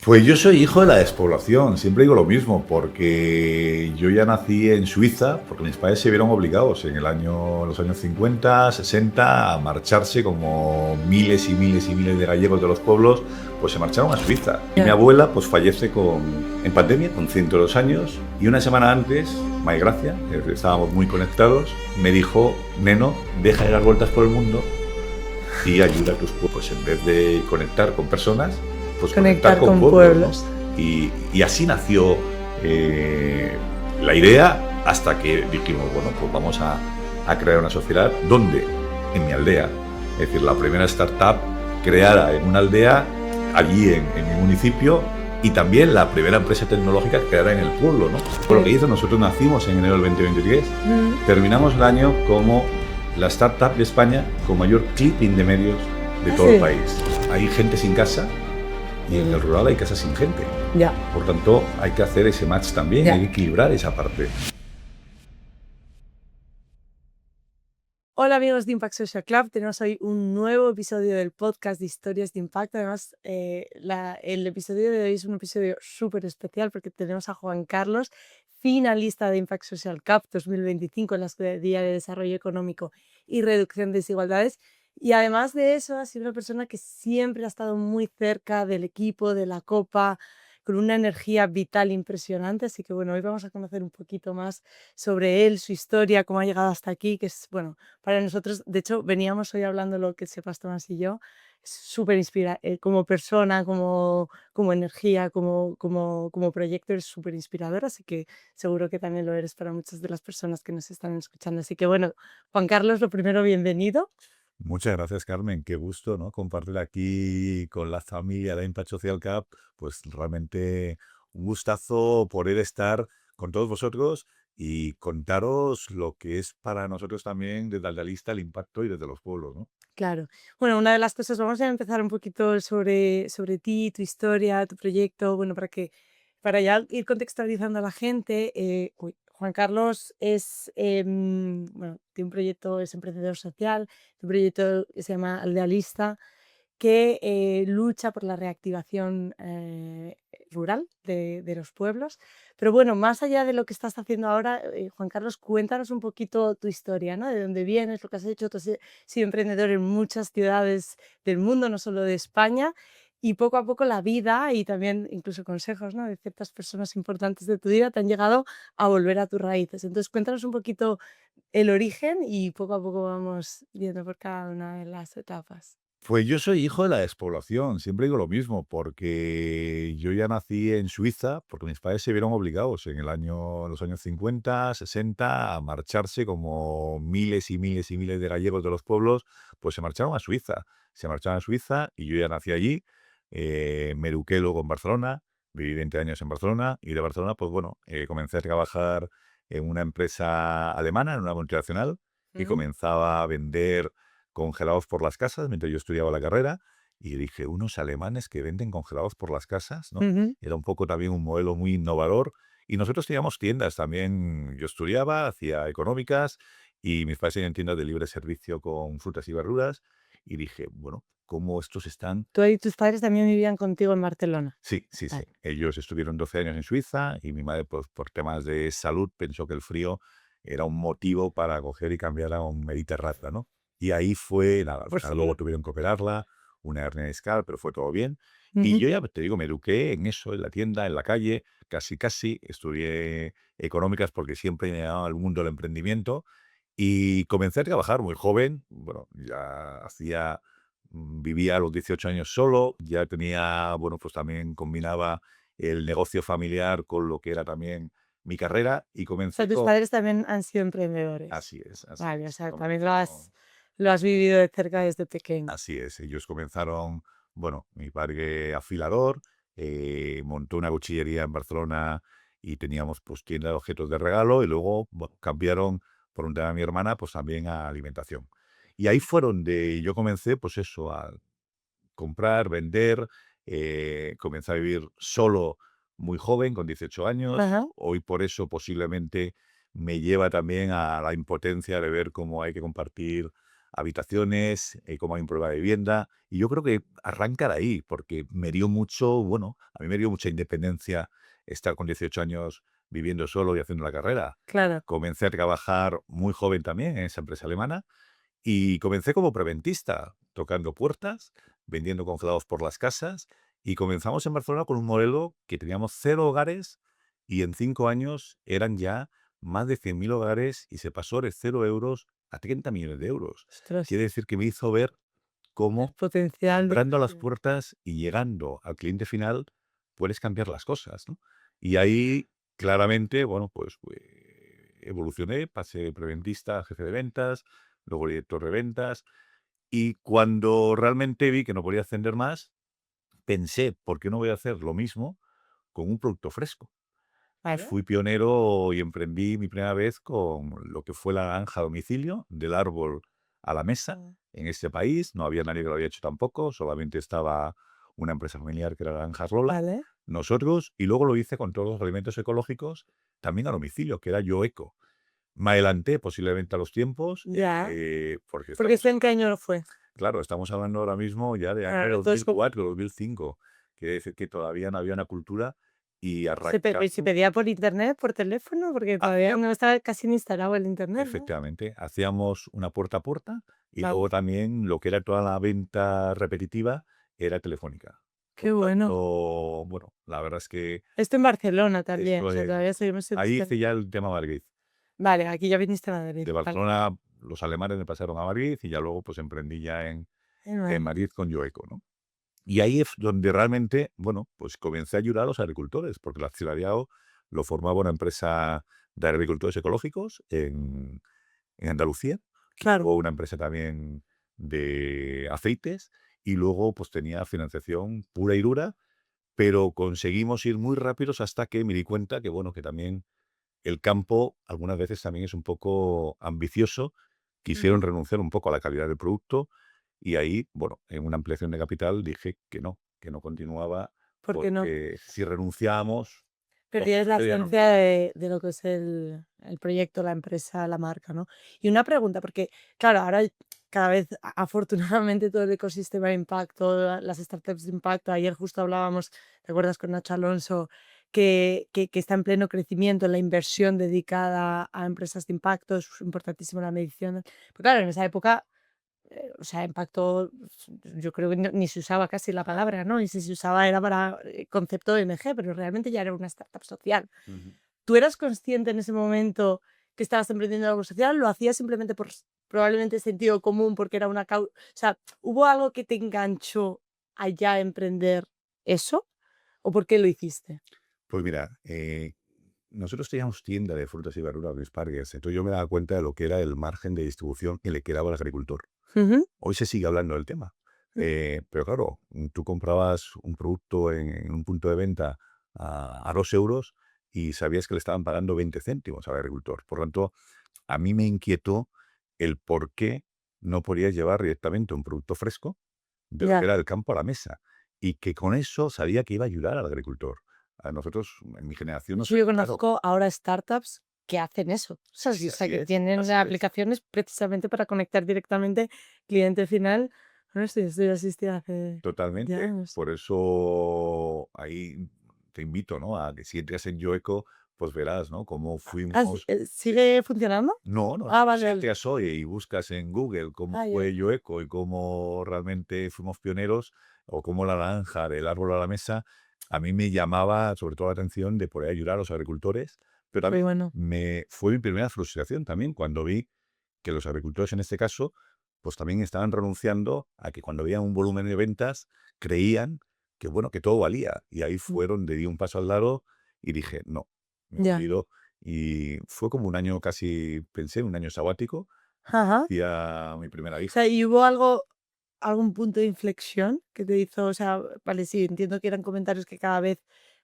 Pues yo soy hijo de la despoblación, siempre digo lo mismo, porque yo ya nací en Suiza, porque mis padres se vieron obligados los años 50, 60, a marcharse como miles y miles y miles de gallegos de los pueblos, pues se marcharon a Suiza. Y mi Ya. abuela pues fallece en pandemia, con 102 años, y una semana antes, May Gracia, estábamos muy conectados, me dijo: Neno, deja de dar vueltas por el mundo y ayuda a tus pueblos. Pues en vez de conectar con personas, pues conectar Conectar con con pueblos, ¿no? pueblos. Y así nació la idea, hasta que dijimos, bueno, pues vamos a crear una sociedad. ¿Dónde? En mi aldea. Es decir, la primera startup creada en una aldea, allí en mi municipio, y también la primera empresa tecnológica creada en el pueblo, ¿no? Por lo que hizo, nosotros nacimos en enero del 2023, terminamos el año como la startup de España con mayor clipping de medios de todo el país. Hay gente sin casa y en el rural hay casas sin gente. Ya. Por tanto, hay que hacer ese match también, Ya. hay que equilibrar esa parte. Hola amigos de Impact Social Club, tenemos hoy un nuevo episodio del podcast de Historias de Impacto. Además, el episodio de hoy es un episodio súper especial porque tenemos a Juan Carlos, finalista de Impact Social Cup 2025 en la Escudería de Desarrollo Económico y Reducción de Desigualdades. Y además de eso, ha sido una persona que siempre ha estado muy cerca del equipo, de la Copa, con una energía vital impresionante. Así que bueno, hoy vamos a conocer un poquito más sobre él, su historia, cómo ha llegado hasta aquí, que es, bueno, para nosotros, de hecho, veníamos hoy hablando lo que sepas Tomás y yo, es súper como persona, como energía, como proyecto, eres súper inspirador, así que seguro que también lo eres para muchas de las personas que nos están escuchando. Así que bueno, Juan Carlos, lo primero, bienvenido. Muchas gracias, Carmen. Qué gusto, ¿no? Compartir aquí con la familia de Impact Social Cup. Pues realmente un gustazo poder estar con todos vosotros y contaros lo que es para nosotros también desde la lista el impacto y desde los pueblos, ¿no? Claro. Bueno, una de las cosas, vamos a empezar un poquito sobre ti, tu historia, tu proyecto, bueno, para ya ir contextualizando a la gente. Juan Carlos es, bueno, tiene un proyecto, es emprendedor social, tiene un proyecto que se llama Aldealista, que lucha por la reactivación rural de los pueblos. Pero bueno, más allá de lo que estás haciendo ahora, Juan Carlos, cuéntanos un poquito tu historia, ¿no? De dónde vienes, lo que has hecho. Tú has sido emprendedor en muchas ciudades del mundo, no solo de España, y poco a poco la vida y también incluso consejos, ¿no?, de ciertas personas importantes de tu vida te han llegado a volver a tus raíces. Entonces, cuéntanos un poquito el origen y poco a poco vamos viendo por cada una de las etapas. Pues yo soy hijo de la despoblación, siempre digo lo mismo, porque yo ya nací en Suiza, porque mis padres se vieron obligados en los años 50, 60, a marcharse como miles y miles y miles de gallegos de los pueblos, pues se marcharon a Suiza. Se marcharon a Suiza y yo ya nací allí, me eduqué luego en Barcelona, viví 20 años en Barcelona y de Barcelona, pues bueno, comencé a trabajar en una empresa alemana, en una multinacional, que Mm. comenzaba a vender congelados por las casas mientras yo estudiaba la carrera, y dije, unos alemanes que venden congelados por las casas, ¿no? Ujú. Era un poco también un modelo muy innovador. Y nosotros teníamos tiendas también. Yo estudiaba, hacía económicas, y mis padres tenían tiendas de libre servicio con frutas y verduras. Y dije, bueno, ¿cómo estos están? Tú y tus padres también vivían contigo en Barcelona. Sí, sí, sí. Vale. Ellos estuvieron 12 años en Suiza y mi madre, pues, por temas de salud, pensó que el frío era un motivo para coger y cambiar a un Mediterráneo, ¿no? Y ahí fue, nada, al Pues, final luego tuvieron que operarla, una hernia discal, pero fue todo bien. Y ujú. yo ya, te digo, me eduqué en eso, en la tienda, en la calle, casi, casi. Estudié económicas porque siempre me llamaba al mundo del emprendimiento y comencé a trabajar muy joven. Bueno, ya vivía a los 18 años solo, ya tenía, bueno, pues también combinaba el negocio familiar con lo que era también mi carrera y O sea, comencé tus con... padres también han sido emprendedores. Así es, así Vale, o es. sea, también lo has vivido de cerca desde pequeño. Así es, ellos comenzaron, bueno, mi padre afilador, montó una cuchillería en Barcelona y teníamos pues tienda de objetos de regalo y luego bueno, cambiaron por un tema de mi hermana pues también a alimentación. Y ahí fueron de, yo comencé pues eso, a comprar, vender, comencé a vivir solo muy joven, con 18 años. Ajá. Hoy por eso posiblemente me lleva también a la impotencia de ver cómo hay que compartir habitaciones, cómo hay un problema de vivienda. Y yo creo que arranca de ahí, porque me dio mucho, bueno, a mí me dio mucha independencia estar con 18 años viviendo solo y haciendo la carrera. Claro. Comencé a trabajar muy joven también en esa empresa alemana y comencé como preventista, tocando puertas, vendiendo congelados por las casas. Y comenzamos en Barcelona con un modelo que teníamos 0 hogares y en 5 años eran ya más de 100.000 hogares y se pasó de 0 euros a 30 millones de euros. Ostras, Quiere decir que me hizo ver el cómo potencial de entrando a las crecer. puertas y llegando al cliente final puedes cambiar las cosas, ¿no? Y ahí claramente, bueno, pues evolucioné, pasé de preventista a jefe de ventas, luego director de ventas, y cuando realmente vi que no podía ascender más, pensé, ¿por qué no voy a hacer lo mismo con un producto fresco? Y Vale. fui pionero y emprendí mi primera vez con lo que fue la granja a domicilio, del árbol a la mesa, Mm. en este país. No había nadie que lo había hecho tampoco, solamente estaba una empresa familiar que era Granja Rola, Vale. nosotros, y luego lo hice con todos los alimentos ecológicos, también a domicilio, que era Yo Eco. Me adelanté posiblemente a los tiempos, Ya. porque Porque estamos, ¿esto en qué año fue? claro, estamos hablando ahora mismo ya de año Claro, entonces, 2004, 2005. Quiere decir que todavía no había una cultura y ¿se arrancando. pedía por internet, por teléfono? Porque todavía no estaba casi ni instalado el internet, ¿no? Efectivamente, hacíamos una puerta a puerta y Guau, luego también lo que era toda la venta repetitiva era telefónica. Por qué bueno. tanto, bueno, la verdad es que Esto en Barcelona también, o esto sea, es, todavía seguimos siendo ahí hice ya el tema Madrid. vale, aquí ya viniste a Madrid, De vale. Barcelona, los alemanes me pasaron a Madrid y ya luego pues emprendí ya En en Madrid. Madrid con Yoeco, ¿no? Y ahí es donde realmente, bueno, pues comencé a ayudar a los agricultores, porque el accionariado lo formaba una empresa de agricultores ecológicos en Andalucía, y Claro, luego una empresa también de aceites, y luego pues tenía financiación pura y dura, pero conseguimos ir muy rápidos hasta que me di cuenta que, bueno, que también el campo algunas veces también es un poco ambicioso, quisieron ujú, renunciar un poco a la calidad del producto, y ahí, bueno, en una ampliación de capital dije que no continuaba, ¿por qué no? porque si renunciábamos, bueno, Perdías la yo ya no. esencia de lo que es el proyecto, la empresa, la marca, ¿no? Y una pregunta, porque claro, ahora cada vez, afortunadamente, todo el ecosistema de impacto, las startups de impacto, ayer justo hablábamos, ¿te acuerdas con Nacho Alonso? Que está en pleno crecimiento, la inversión dedicada a empresas de impacto, es importantísima la medición. Pero claro, en esa época o sea, impacto, yo creo que ni se usaba casi la palabra, ¿no? Y si se usaba era para concepto de ONG, pero realmente ya era una startup social. Ujú. ¿Tú eras consciente en ese momento que estabas emprendiendo algo social? ¿Lo hacías simplemente por probablemente sentido común, porque era una causa? O sea, ¿hubo algo que te enganchó allá a emprender eso? ¿O por qué lo hiciste? Pues mira, nosotros teníamos tienda de frutas y verduras de Spargers, entonces yo me daba cuenta de lo que era el margen de distribución que le quedaba al agricultor. Ujú, Hoy se sigue hablando del tema, pero claro, tú comprabas un producto en un punto de venta a 2 euros y sabías que le estaban pagando 20 céntimos al agricultor. Por lo tanto, a mí me inquietó el por qué no podías llevar directamente un producto fresco de lo que ya. era del campo a la mesa, y que con eso sabía que iba a ayudar al agricultor. A nosotros, en mi generación, De nos hecho, yo educaron. conozco ahora startups que hacen eso. O Sí, sea, así que es, tienen así es. aplicaciones precisamente para conectar directamente cliente final. Bueno, estoy asistida hace ya Totalmente. años. Por eso ahí te invito, ¿no? A que si entras en Yoeco, pues verás, ¿no? Cómo fuimos. Sí. ¿Sigue funcionando? No, no, Ah, si vale, vale. entras hoy y buscas en Google cómo Ah, ya. fue Yoeco y cómo realmente fuimos pioneros, o cómo la naranja del árbol a la mesa, a mí me llamaba sobre todo la atención de poder ayudar a los agricultores, pero Muy también bueno. fue mi primera frustración también cuando vi que los agricultores en este caso, pues también estaban renunciando a que cuando veían un volumen de ventas, creían que, bueno, que todo valía. Y ahí Mm, fue donde di un paso al lado y dije, no, me ya. olvido. Y fue como un año casi, pensé, un año sabático. Ajá. O Hacía mi primera hija. sea, ¿y hubo algo, algún punto de inflexión que te hizo, o sea, vale, sí, entiendo que eran comentarios que cada vez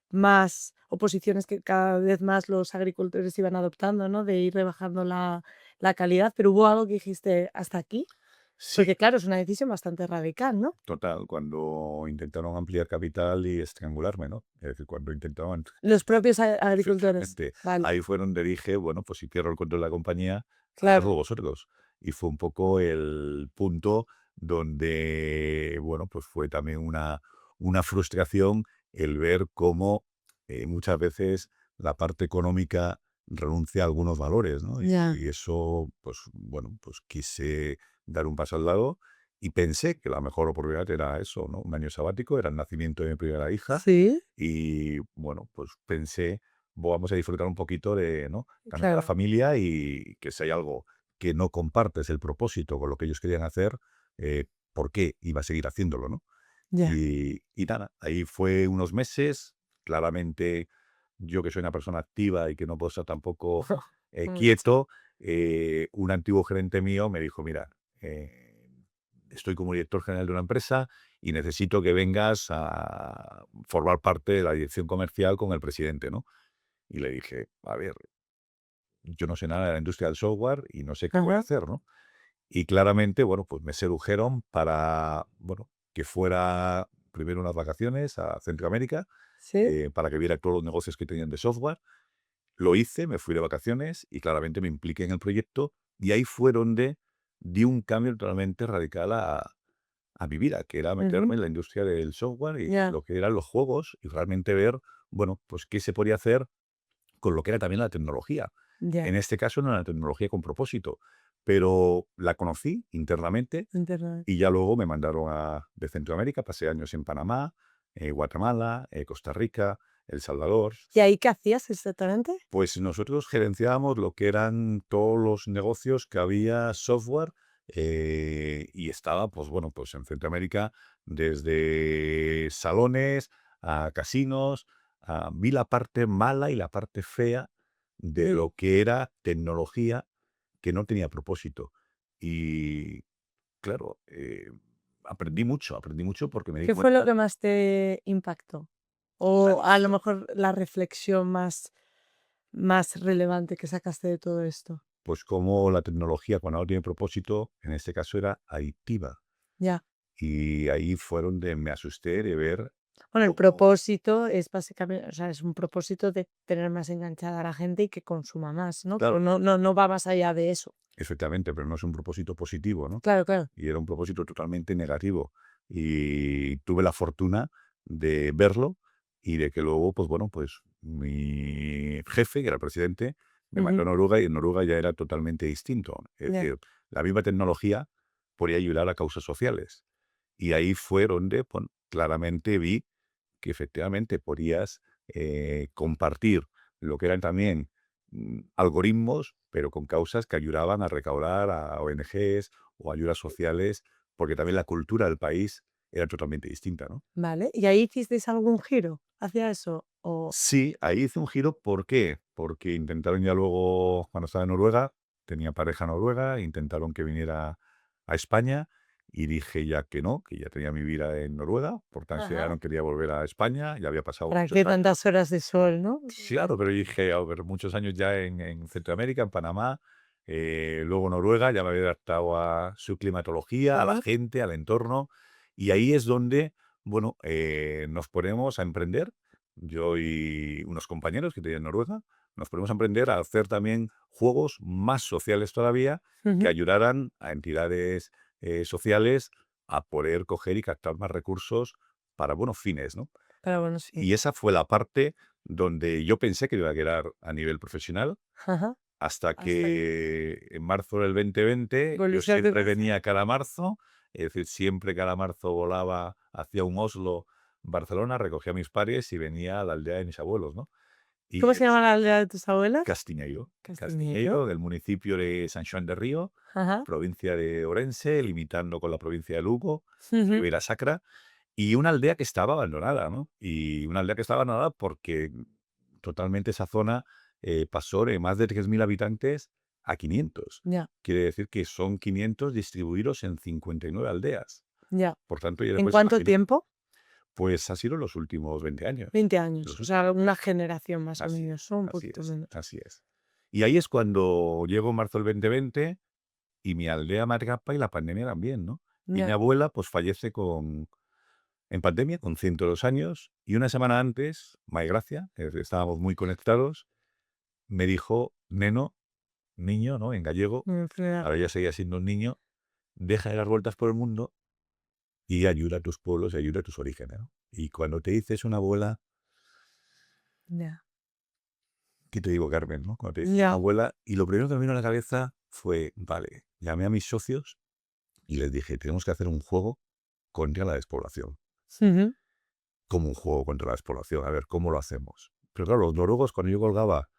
más, o posiciones que cada vez más los agricultores iban adoptando, ¿no? De ir rebajando la calidad, pero hubo algo que dijiste hasta aquí, Sí, porque claro, es una decisión bastante radical, ¿no? total, cuando intentaron ampliar capital y estrangularme, ¿no? Es decir, cuando intentaban. Los propios agricultores, Efectivamente, vale, ahí fue donde dije, bueno, pues si pierdo el control de la compañía, hacedlo claro, vosotros. y fue un poco el punto donde, bueno, pues fue también una frustración el ver cómo muchas veces la parte económica renuncia a algunos valores, ¿no? Ya. Y eso, pues bueno, pues quise dar un paso al lado y pensé que la mejor oportunidad era eso, ¿no? Un año sabático, era el nacimiento de mi primera hija Sí, y bueno, pues pensé, vamos a disfrutar un poquito de, ¿no? También de la claro. familia y que si hay algo que no compartes el propósito con lo que ellos querían hacer, ¿por qué iba a seguir haciéndolo, no? Ya. Y nada, ahí fue unos meses, claramente yo que soy una persona activa y que no puedo estar tampoco Mucho. quieto, un antiguo gerente mío me dijo, mira, estoy como director general de una empresa y necesito que vengas a formar parte de la dirección comercial con el presidente, ¿no? Y le dije, a ver, yo no sé nada de la industria del software y no sé qué voy a Ajá. hacer, ¿no? Y claramente, bueno, pues me sedujeron para, bueno, que fuera primero unas vacaciones a Centroamérica, Sí. para que viera todos los negocios que tenían de software. Lo hice, me fui de vacaciones y claramente me impliqué en el proyecto y ahí fue donde di un cambio totalmente radical a mi vida, que era Ujú. meterme en la industria del software y Ya. lo que eran los juegos y realmente ver, bueno, pues qué se podía hacer con lo que era también la tecnología. Ya. En este caso no era una tecnología con propósito, pero la conocí internamente Internet. y ya luego me mandaron de Centroamérica, pasé años en Panamá, Guatemala, Costa Rica, El Salvador. ¿Y ahí qué hacías exactamente? Pues nosotros gerenciábamos lo que eran todos los negocios que había software y estaba, pues bueno, pues en Centroamérica desde salones a casinos, vi la parte mala y la parte fea de Ujú. lo que era tecnología que no tenía propósito. Y claro, aprendí mucho porque me di ¿Qué fue cuenta, lo que más te impactó? O a lo mejor la reflexión más relevante que sacaste de todo esto. pues cómo la tecnología cuando no tiene propósito, en este caso era adictiva. Ya. Y ahí fue donde me asusté de ver Bueno, el cómo propósito es básicamente, o sea, es un propósito de tener más enganchada a la gente y que consuma más, ¿no? Pero claro, no va más allá de eso. efectivamente, pero no es un propósito positivo, ¿no? Claro, claro. Y era un propósito totalmente negativo. Y tuve la fortuna de verlo y de que luego, pues bueno, pues mi jefe, que era el presidente, me mandó a Ujú. Noruega y en Noruega ya era totalmente distinto. Es Ya. decir, la misma tecnología podía ayudar a causas sociales. Y ahí fue donde, bueno, claramente vi que efectivamente podías compartir lo que eran también algoritmos, pero con causas que ayudaban a recaudar a ONGs o ayudas sociales, porque también la cultura del país era totalmente distinta, ¿no? Vale. ¿Y ahí hicisteis algún giro hacia eso? O Sí, ahí hice un giro, ¿por qué? Porque intentaron ya luego, cuando estaba en Noruega, tenía pareja noruega, intentaron que viniera a España y dije ya que no, que ya tenía mi vida en Noruega, por tanto ya ajá. no quería volver a España, ya había pasado ¿Para muchos qué años. tantas horas de sol, no? Claro, pero yo dije, a ver, muchos años ya en Centroamérica, en Panamá, luego Noruega, ya me había adaptado a su climatología, a la Ajá. gente, al entorno, y ahí es donde, bueno, nos ponemos a emprender, yo y unos compañeros que tenía en Noruega, nos ponemos a emprender a hacer también juegos más sociales todavía, que Ujú. ayudaran a entidades sociales a poder coger y captar más recursos para buenos fines, ¿no? Para buenos Y fines. esa fue la parte donde yo pensé que iba a quedar a nivel profesional, Ajá. hasta Hasta que que en marzo del 2020 yo volviste a tu siempre casa. venía cada marzo, es decir, siempre cada marzo volaba hacia un Oslo, Barcelona, recogía a mis padres y venía a la aldea de mis abuelos, ¿no? Y ¿Cómo se llama es la aldea de tus abuelas? Castiñeiro, Castiñeiro. Castiñeiro, del municipio de San Juan de Río, Ajá. provincia de Orense, limitando con la provincia de Lugo, Ujú. Ribera Sacra. Y una aldea que estaba abandonada, ¿no? Y una aldea que estaba abandonada porque totalmente esa zona pasó de más de 3.000 habitantes a 500. Ya, Quiere decir que son 500 distribuidos en 59 aldeas. ya. Por tanto, ya te ¿En puedes cuánto imaginar, tiempo? pues ha sido los últimos 20 años. 20 años, Los o sea, últimos. una generación más o Así menos, es, o un así poquito es, menos. así es. Y ahí es cuando llego en marzo del 2020 y mi aldea me atrapa y la pandemia también, ¿no? Y mi Ya, abuela pues fallece en pandemia, con 102 años, y una semana antes, May Gracia, estábamos muy conectados, me dijo, Neno, niño, ¿no? En gallego, Enfermedad. ahora ya seguía siendo un niño, deja de dar vueltas por el mundo y ayuda a tus pueblos y ayuda a tus orígenes, ¿no? Y cuando te dices una abuela, Ya. ¿qué te digo, Carmen, no? Cuando te dices una Ya. abuela, y lo primero que me vino a la cabeza fue, vale, llamé a mis socios y les dije, tenemos que hacer un juego contra la despoblación. Ujú. Como un juego contra la despoblación, a ver, ¿cómo lo hacemos? Pero claro, los noruegos, cuando yo colgaba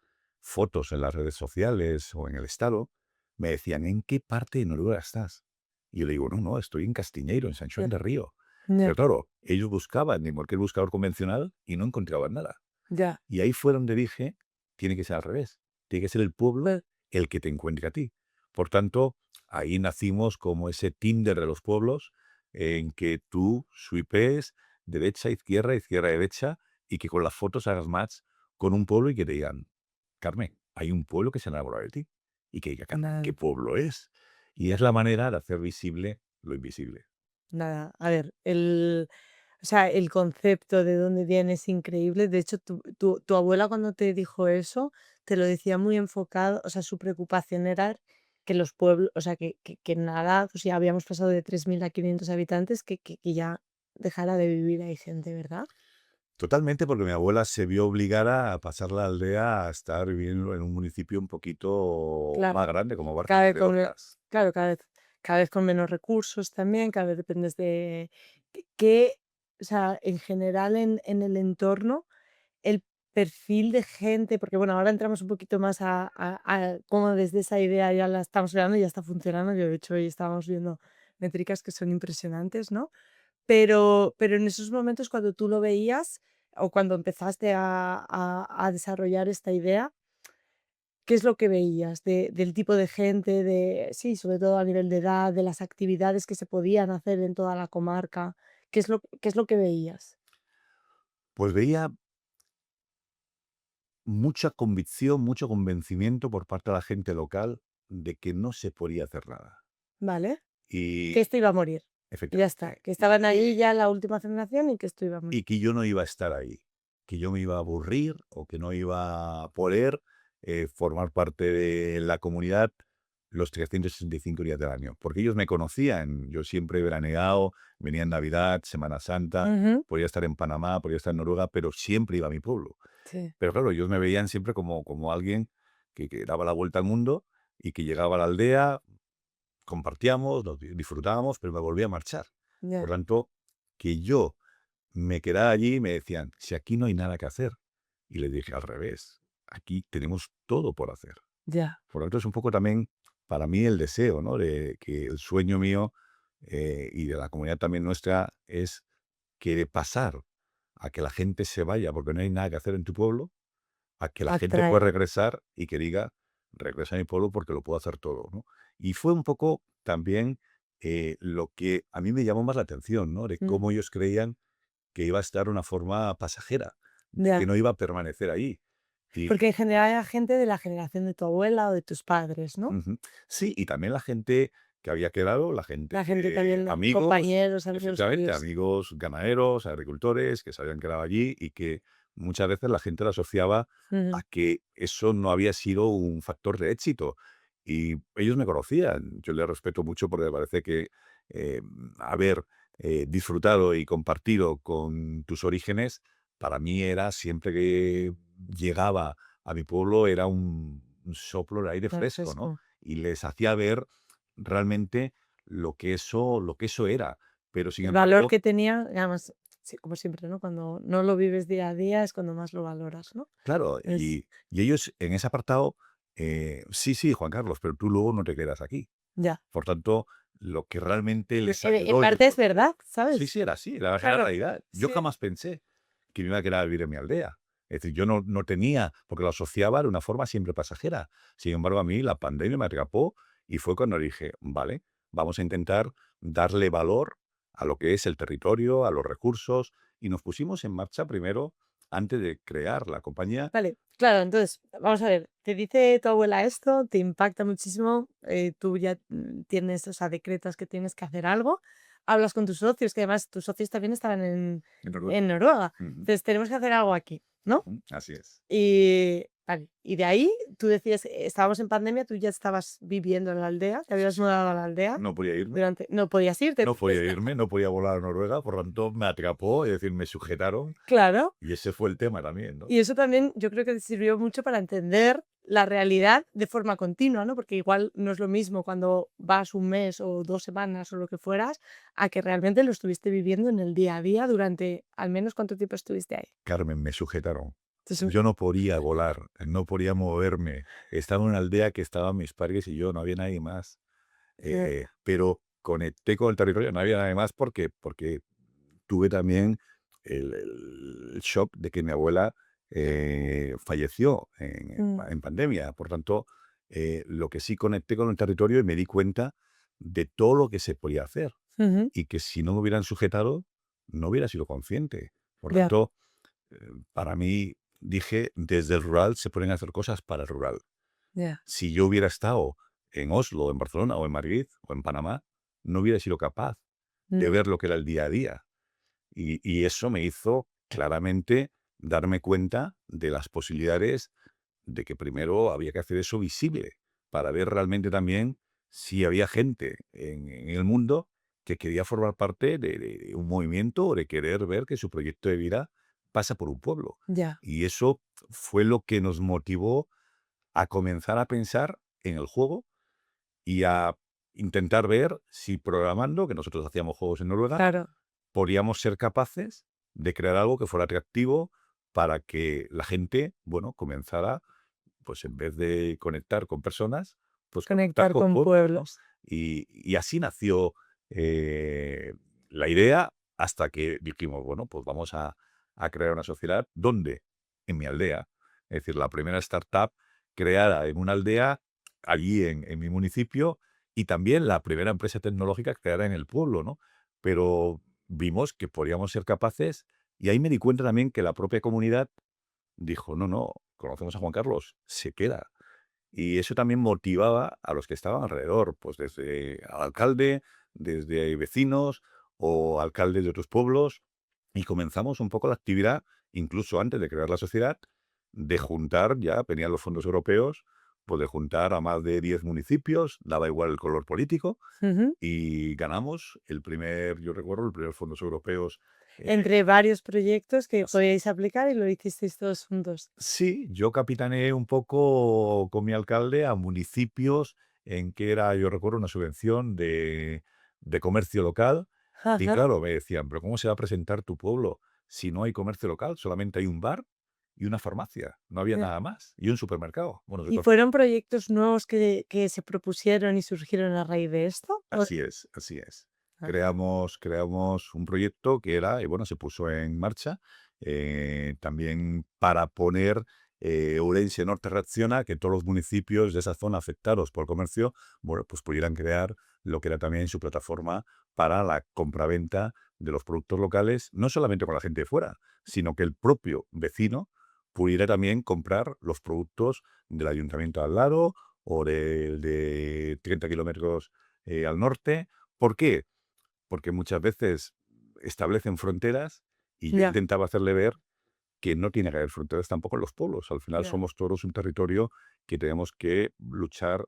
fotos en las redes sociales o en el estado, me decían, ¿en qué parte de Noruega estás? Y yo le digo, no, no, estoy en Castiñeiro, en San Juan Ya. de Río. Pero Ya. claro, ellos buscaban en cualquier buscador convencional y no encontraban nada. Ya. Y ahí fue donde dije, tiene que ser al revés. Tiene que ser el pueblo Pues, el que te encuentre a ti. Por tanto, ahí nacimos como ese Tinder de los pueblos en que tú swipees derecha, izquierda, derecha, y que con las fotos hagas match con un pueblo y que te digan, Carmen, hay un pueblo que se ha enamorado de ti. Y que diga, Carmen, ¿qué nada. pueblo es? Y es la manera de hacer visible lo invisible. Nada. A ver, o sea, el concepto de dónde viene es increíble. De hecho, tu abuela cuando te dijo eso, te lo decía muy enfocado, o sea, su preocupación era que los pueblos, o sea, que nada, pues ya habíamos pasado de 3.000 a 500 habitantes, que ya dejara de vivir ahí gente, ¿verdad? Totalmente, porque mi abuela se vio obligada a pasar la aldea a estar viviendo en un municipio un poquito Claro, más grande, como cada Barcas vez de con, Otras. claro, cada vez con menos recursos también, cada vez dependes de o sea, en general en el entorno. El perfil de gente, porque bueno, ahora entramos un poquito más a cómo desde esa idea ya la estamos creando y ya está funcionando. Yo, de hecho, hoy estábamos viendo métricas que son impresionantes, ¿no? Pero en esos momentos cuando tú lo veías o cuando empezaste a desarrollar esta idea, ¿qué es lo que veías del tipo de gente, sí, sobre todo a nivel de edad, de las actividades que se podían hacer en toda la comarca? ¿Qué es lo que veías? Pues veía mucha convicción, mucho convencimiento por parte de la gente local de que no se podía hacer nada. ¿Vale? Que Y esto iba a morir. Y ya está, efectivamente, que estaban ahí ya la última generación y que esto iba a morir. y que yo no iba a estar ahí, que yo me iba a aburrir o que no iba a poder formar parte de la comunidad los 365 días del año, porque ellos me conocían, yo siempre he veraneado, venía en Navidad, Semana Santa, Ujú. podía estar en Panamá, podía estar en Noruega, pero siempre iba a mi pueblo. Sí, Pero claro, ellos me veían siempre como alguien que daba la vuelta al mundo y que llegaba a la aldea, compartíamos, disfrutábamos, pero me volvía a marchar. Por ya, tanto, que yo me quedaba allí y me decían, si aquí no hay nada que hacer. Y les dije, al revés, aquí tenemos todo por hacer. ya, Por lo tanto, es un poco también para mí el deseo, ¿no? De que el sueño mío y de la comunidad también nuestra es que de pasar a que la gente se vaya porque no hay nada que hacer en tu pueblo, a que la gente pueda atraer. regresar y que diga, regresa a mi pueblo porque lo puedo hacer todo, ¿no? Y fue un poco también lo que a mí me llamó más la atención, ¿no? De Mm, cómo ellos creían que iba a estar una forma pasajera, de que ya. no iba a permanecer ahí. Y Porque dije, en general era gente de la generación de tu abuela o de tus padres, ¿no? ujú. Sí, y también la gente que había quedado, la gente, La gente también, amigos, compañeros, amigos efectivamente, tuyos. amigos ganaderos, agricultores que se habían quedado allí y que muchas veces la gente lo asociaba a Ujú. que eso no había sido un factor de éxito. Y ellos me conocían, yo les respeto mucho porque me parece que eh, haber disfrutado y compartido con tus orígenes, para mí era siempre que llegaba a mi pueblo, era un soplo de aire fresco, ¿no? Refresco. Y les hacía ver realmente lo que eso era. Pero sin El valor embargo, que tenía, y además, sí, como siempre, ¿no? Cuando no lo vives día a día es cuando más lo valoras, ¿no? claro, Es, y ellos en ese apartado, sí, sí, Juan Carlos, pero tú luego no te quedas aquí. ya. Por tanto, lo que realmente les En ayudó en el parte es pro verdad, sí, ¿sabes? sí, era así, era la Claro, realidad. Yo sí. jamás pensé que me iba a quedar a vivir en mi aldea. Es decir, yo no tenía, porque lo asociaba de una forma siempre pasajera. Sin embargo, a mí la pandemia me atrapó y fue cuando dije, vale, vamos a intentar darle valor a lo que es el territorio, a los recursos, y nos pusimos en marcha primero, antes de crear la compañía. Vale, claro, entonces, vamos a ver, te dice tu abuela esto, te impacta muchísimo, tú ya tienes, o sea, decretas que tienes que hacer algo, hablas con tus socios, que además tus socios también estaban en, En Noruega. en Noruega, Ujú, entonces tenemos que hacer algo aquí, ¿no? ujú, así es. Vale. Y de ahí, tú decías, estábamos en pandemia, tú ya estabas viviendo en la aldea, te habías mudado a la aldea. No podía irme. No podías irte. No podía entonces, irme, no podía volar a Noruega, por lo tanto me atrapó, es decir, me sujetaron claro. y ese fue el tema también, ¿no? Y eso también yo creo que te sirvió mucho para entender la realidad de forma continua, ¿no? Porque igual no es lo mismo cuando vas un mes o 2 semanas o lo que fueras, a que realmente lo estuviste viviendo en el día a día durante al menos, ¿cuánto tiempo estuviste ahí? Carmen, me sujetaron. Entonces, Yo no podía volar, no podía moverme. Estaba en una aldea que estaban mis padres y yo, no había nadie más. eh, Pero conecté con el territorio, no había nadie más porque tuve también el shock de que mi abuela falleció mm, en pandemia. Por tanto, lo que sí conecté con el territorio y me di cuenta de todo lo que se podía hacer ujú, y que si no me hubieran sujetado, no hubiera sido consciente. Por ya, tanto, eh, para mí, dije, desde el rural se pueden hacer cosas para el rural. ya, Si yo hubiera estado en Oslo, en Barcelona o en Madrid o en Panamá, no hubiera sido capaz de mm, ver lo que era el día a día. Y eso me hizo claramente darme cuenta de las posibilidades de que primero había que hacer eso visible para ver realmente también si había gente en el mundo que quería formar parte de un movimiento o de querer ver que su proyecto de vida pasa por un pueblo. ya, Y eso fue lo que nos motivó a comenzar a pensar en el juego y a intentar ver si programando, que nosotros hacíamos juegos en Noruega, claro, podíamos ser capaces de crear algo que fuera atractivo para que la gente, bueno, comenzara, pues en vez de conectar con personas, pues conectar conectar con con pueblos, ¿no? pueblos. Y así nació eh, la idea hasta que dijimos, bueno, pues vamos a crear una sociedad donde, en mi aldea, es decir, la primera startup creada en una aldea, allí en mi municipio, y también la primera empresa tecnológica creada en el pueblo, ¿no? Pero vimos que podíamos ser capaces y ahí me di cuenta también que la propia comunidad dijo, no, no, conocemos a Juan Carlos, se queda. Y eso también motivaba a los que estaban alrededor, pues desde al alcalde, desde vecinos o alcaldes de otros pueblos. Y comenzamos un poco la actividad, incluso antes de crear la sociedad, de juntar, ya venían los fondos europeos, pues de juntar a más de 10 municipios, daba igual el color político, Ujú. y ganamos el primer, yo recuerdo, el primer fondos europeos. eh, Entre varios proyectos que podíais aplicar y lo hicisteis todos juntos. Sí, yo capitaneé un poco con mi alcalde a municipios en que era, yo recuerdo, una subvención de comercio local. Y Ajá, claro, me decían, pero ¿cómo se va a presentar tu pueblo si no hay comercio local? Solamente hay un bar y una farmacia, no había ya. nada más, y un supermercado. Bueno, ¿Y fueron proyectos nuevos que se propusieron y surgieron a raíz de esto? así es, así es. Ah, Creamos un proyecto que era, y bueno, se puso en marcha también para poner Ourense Norte Reacciona, que todos los municipios de esa zona afectados por comercio, bueno, pues pudieran crear lo que era también su plataforma para la compraventa de los productos locales, no solamente con la gente de fuera, sino que el propio vecino pudiera también comprar los productos del ayuntamiento al lado o de 30 kilómetros al norte. ¿Por qué? Porque muchas veces establecen fronteras y yo ya, intentaba hacerle ver que no tiene que haber fronteras tampoco en los pueblos. Al final ya, somos todos un territorio que tenemos que luchar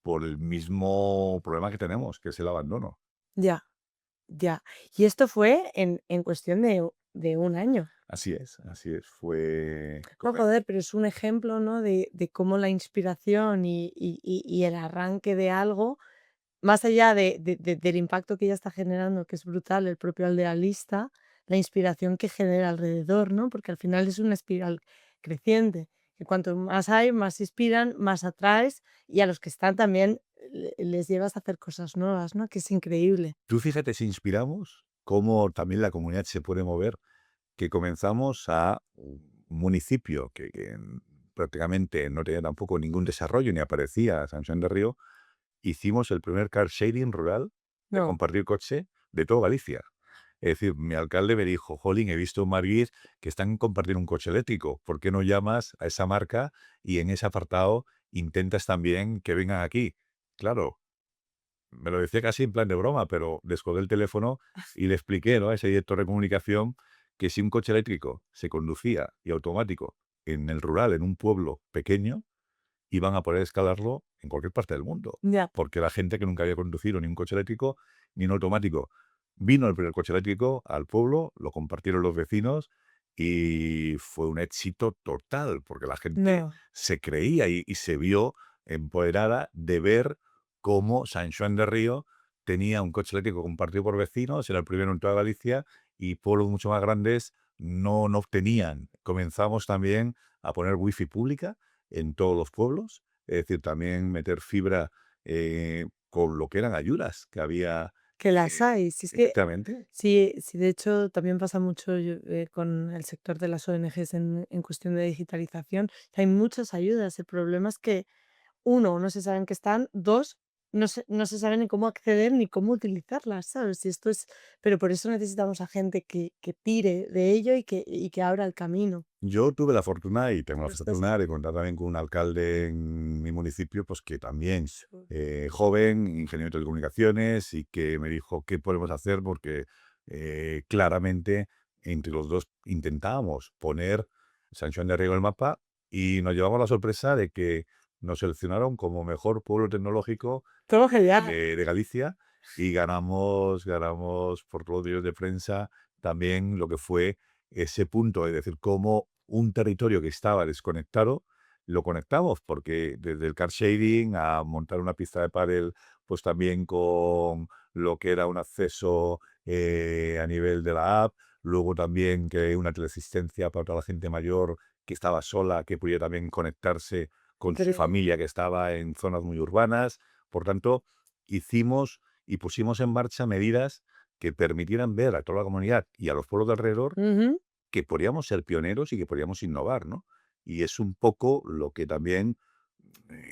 por el mismo problema que tenemos, que es el abandono. ya, ya. Y esto fue en cuestión de un año. Así es, fue No, correcto. joder, pero es un ejemplo, ¿no? De cómo la inspiración y el arranque de algo, más allá del impacto que ya está generando, que es brutal, el propio Aldealista, la inspiración que genera alrededor, ¿no? Porque al final es una espiral creciente, que cuanto más hay, más inspiran, más atraes, y a los que están también les llevas a hacer cosas nuevas, ¿no? Que es increíble. Tú fíjate si inspiramos cómo también la comunidad se puede mover, que comenzamos a un municipio que prácticamente no tenía tampoco ningún desarrollo ni aparecía San Juan de Río. Hicimos el primer car sharing rural de No, compartir coche de todo Galicia. Es decir, mi alcalde me dijo, Jolín, he visto en Madrid que están compartiendo un coche eléctrico. ¿Por qué no llamas a esa marca y en ese apartado intentas también que vengan aquí? Claro, me lo decía casi en plan de broma, pero descolgué el teléfono y le expliqué, ¿no?, a ese director de comunicación que si un coche eléctrico se conducía y automático en el rural, en un pueblo pequeño, iban a poder escalarlo en cualquier parte del mundo. Ya. Porque la gente que nunca había conducido ni un coche eléctrico ni un automático. Vino el primer coche eléctrico al pueblo, lo compartieron los vecinos y fue un éxito total, porque la gente No. se creía y se vio empoderada de ver cómo San Juan de Río tenía un coche eléctrico compartido por vecinos, era el primero en toda Galicia, y pueblos mucho más grandes no tenían. Comenzamos también a poner wifi pública en todos los pueblos, es decir, también meter fibra con lo que eran ayudas que había. Que las hay. Si es que Efectivamente. sí, sí, de hecho, también pasa mucho con el sector de las ONGs en cuestión de digitalización. Hay muchas ayudas. El problema es que, uno, no se saben que están, dos, no se sabe ni cómo acceder ni cómo utilizarlas, ¿sabes? Y esto es, pero por eso necesitamos a gente que tire de ello y que abra el camino. Yo tuve la fortuna y tengo la Pero estás fortuna de contar también con un alcalde en mi municipio, pues que también su- joven, ingeniero de telecomunicaciones, y que me dijo qué podemos hacer porque claramente entre los dos intentábamos poner San Juan de Riego en el mapa y nos llevamos la sorpresa de que nos seleccionaron como mejor pueblo tecnológico Todo genial. de Galicia y ganamos por todos los medios de prensa también lo que fue ese punto, es decir, cómo un territorio que estaba desconectado lo conectamos, porque desde el car shading a montar una pista de pádel, pues también con lo que era un acceso a nivel de la app, luego también que una teleasistencia para toda la gente mayor que estaba sola, que pudiera también conectarse con su Increíble. familia que estaba en zonas muy urbanas. Por tanto, hicimos y pusimos en marcha medidas que permitieran ver a toda la comunidad y a los pueblos de alrededor Ujú. que podíamos ser pioneros y que podíamos innovar, ¿no? Y es un poco lo que también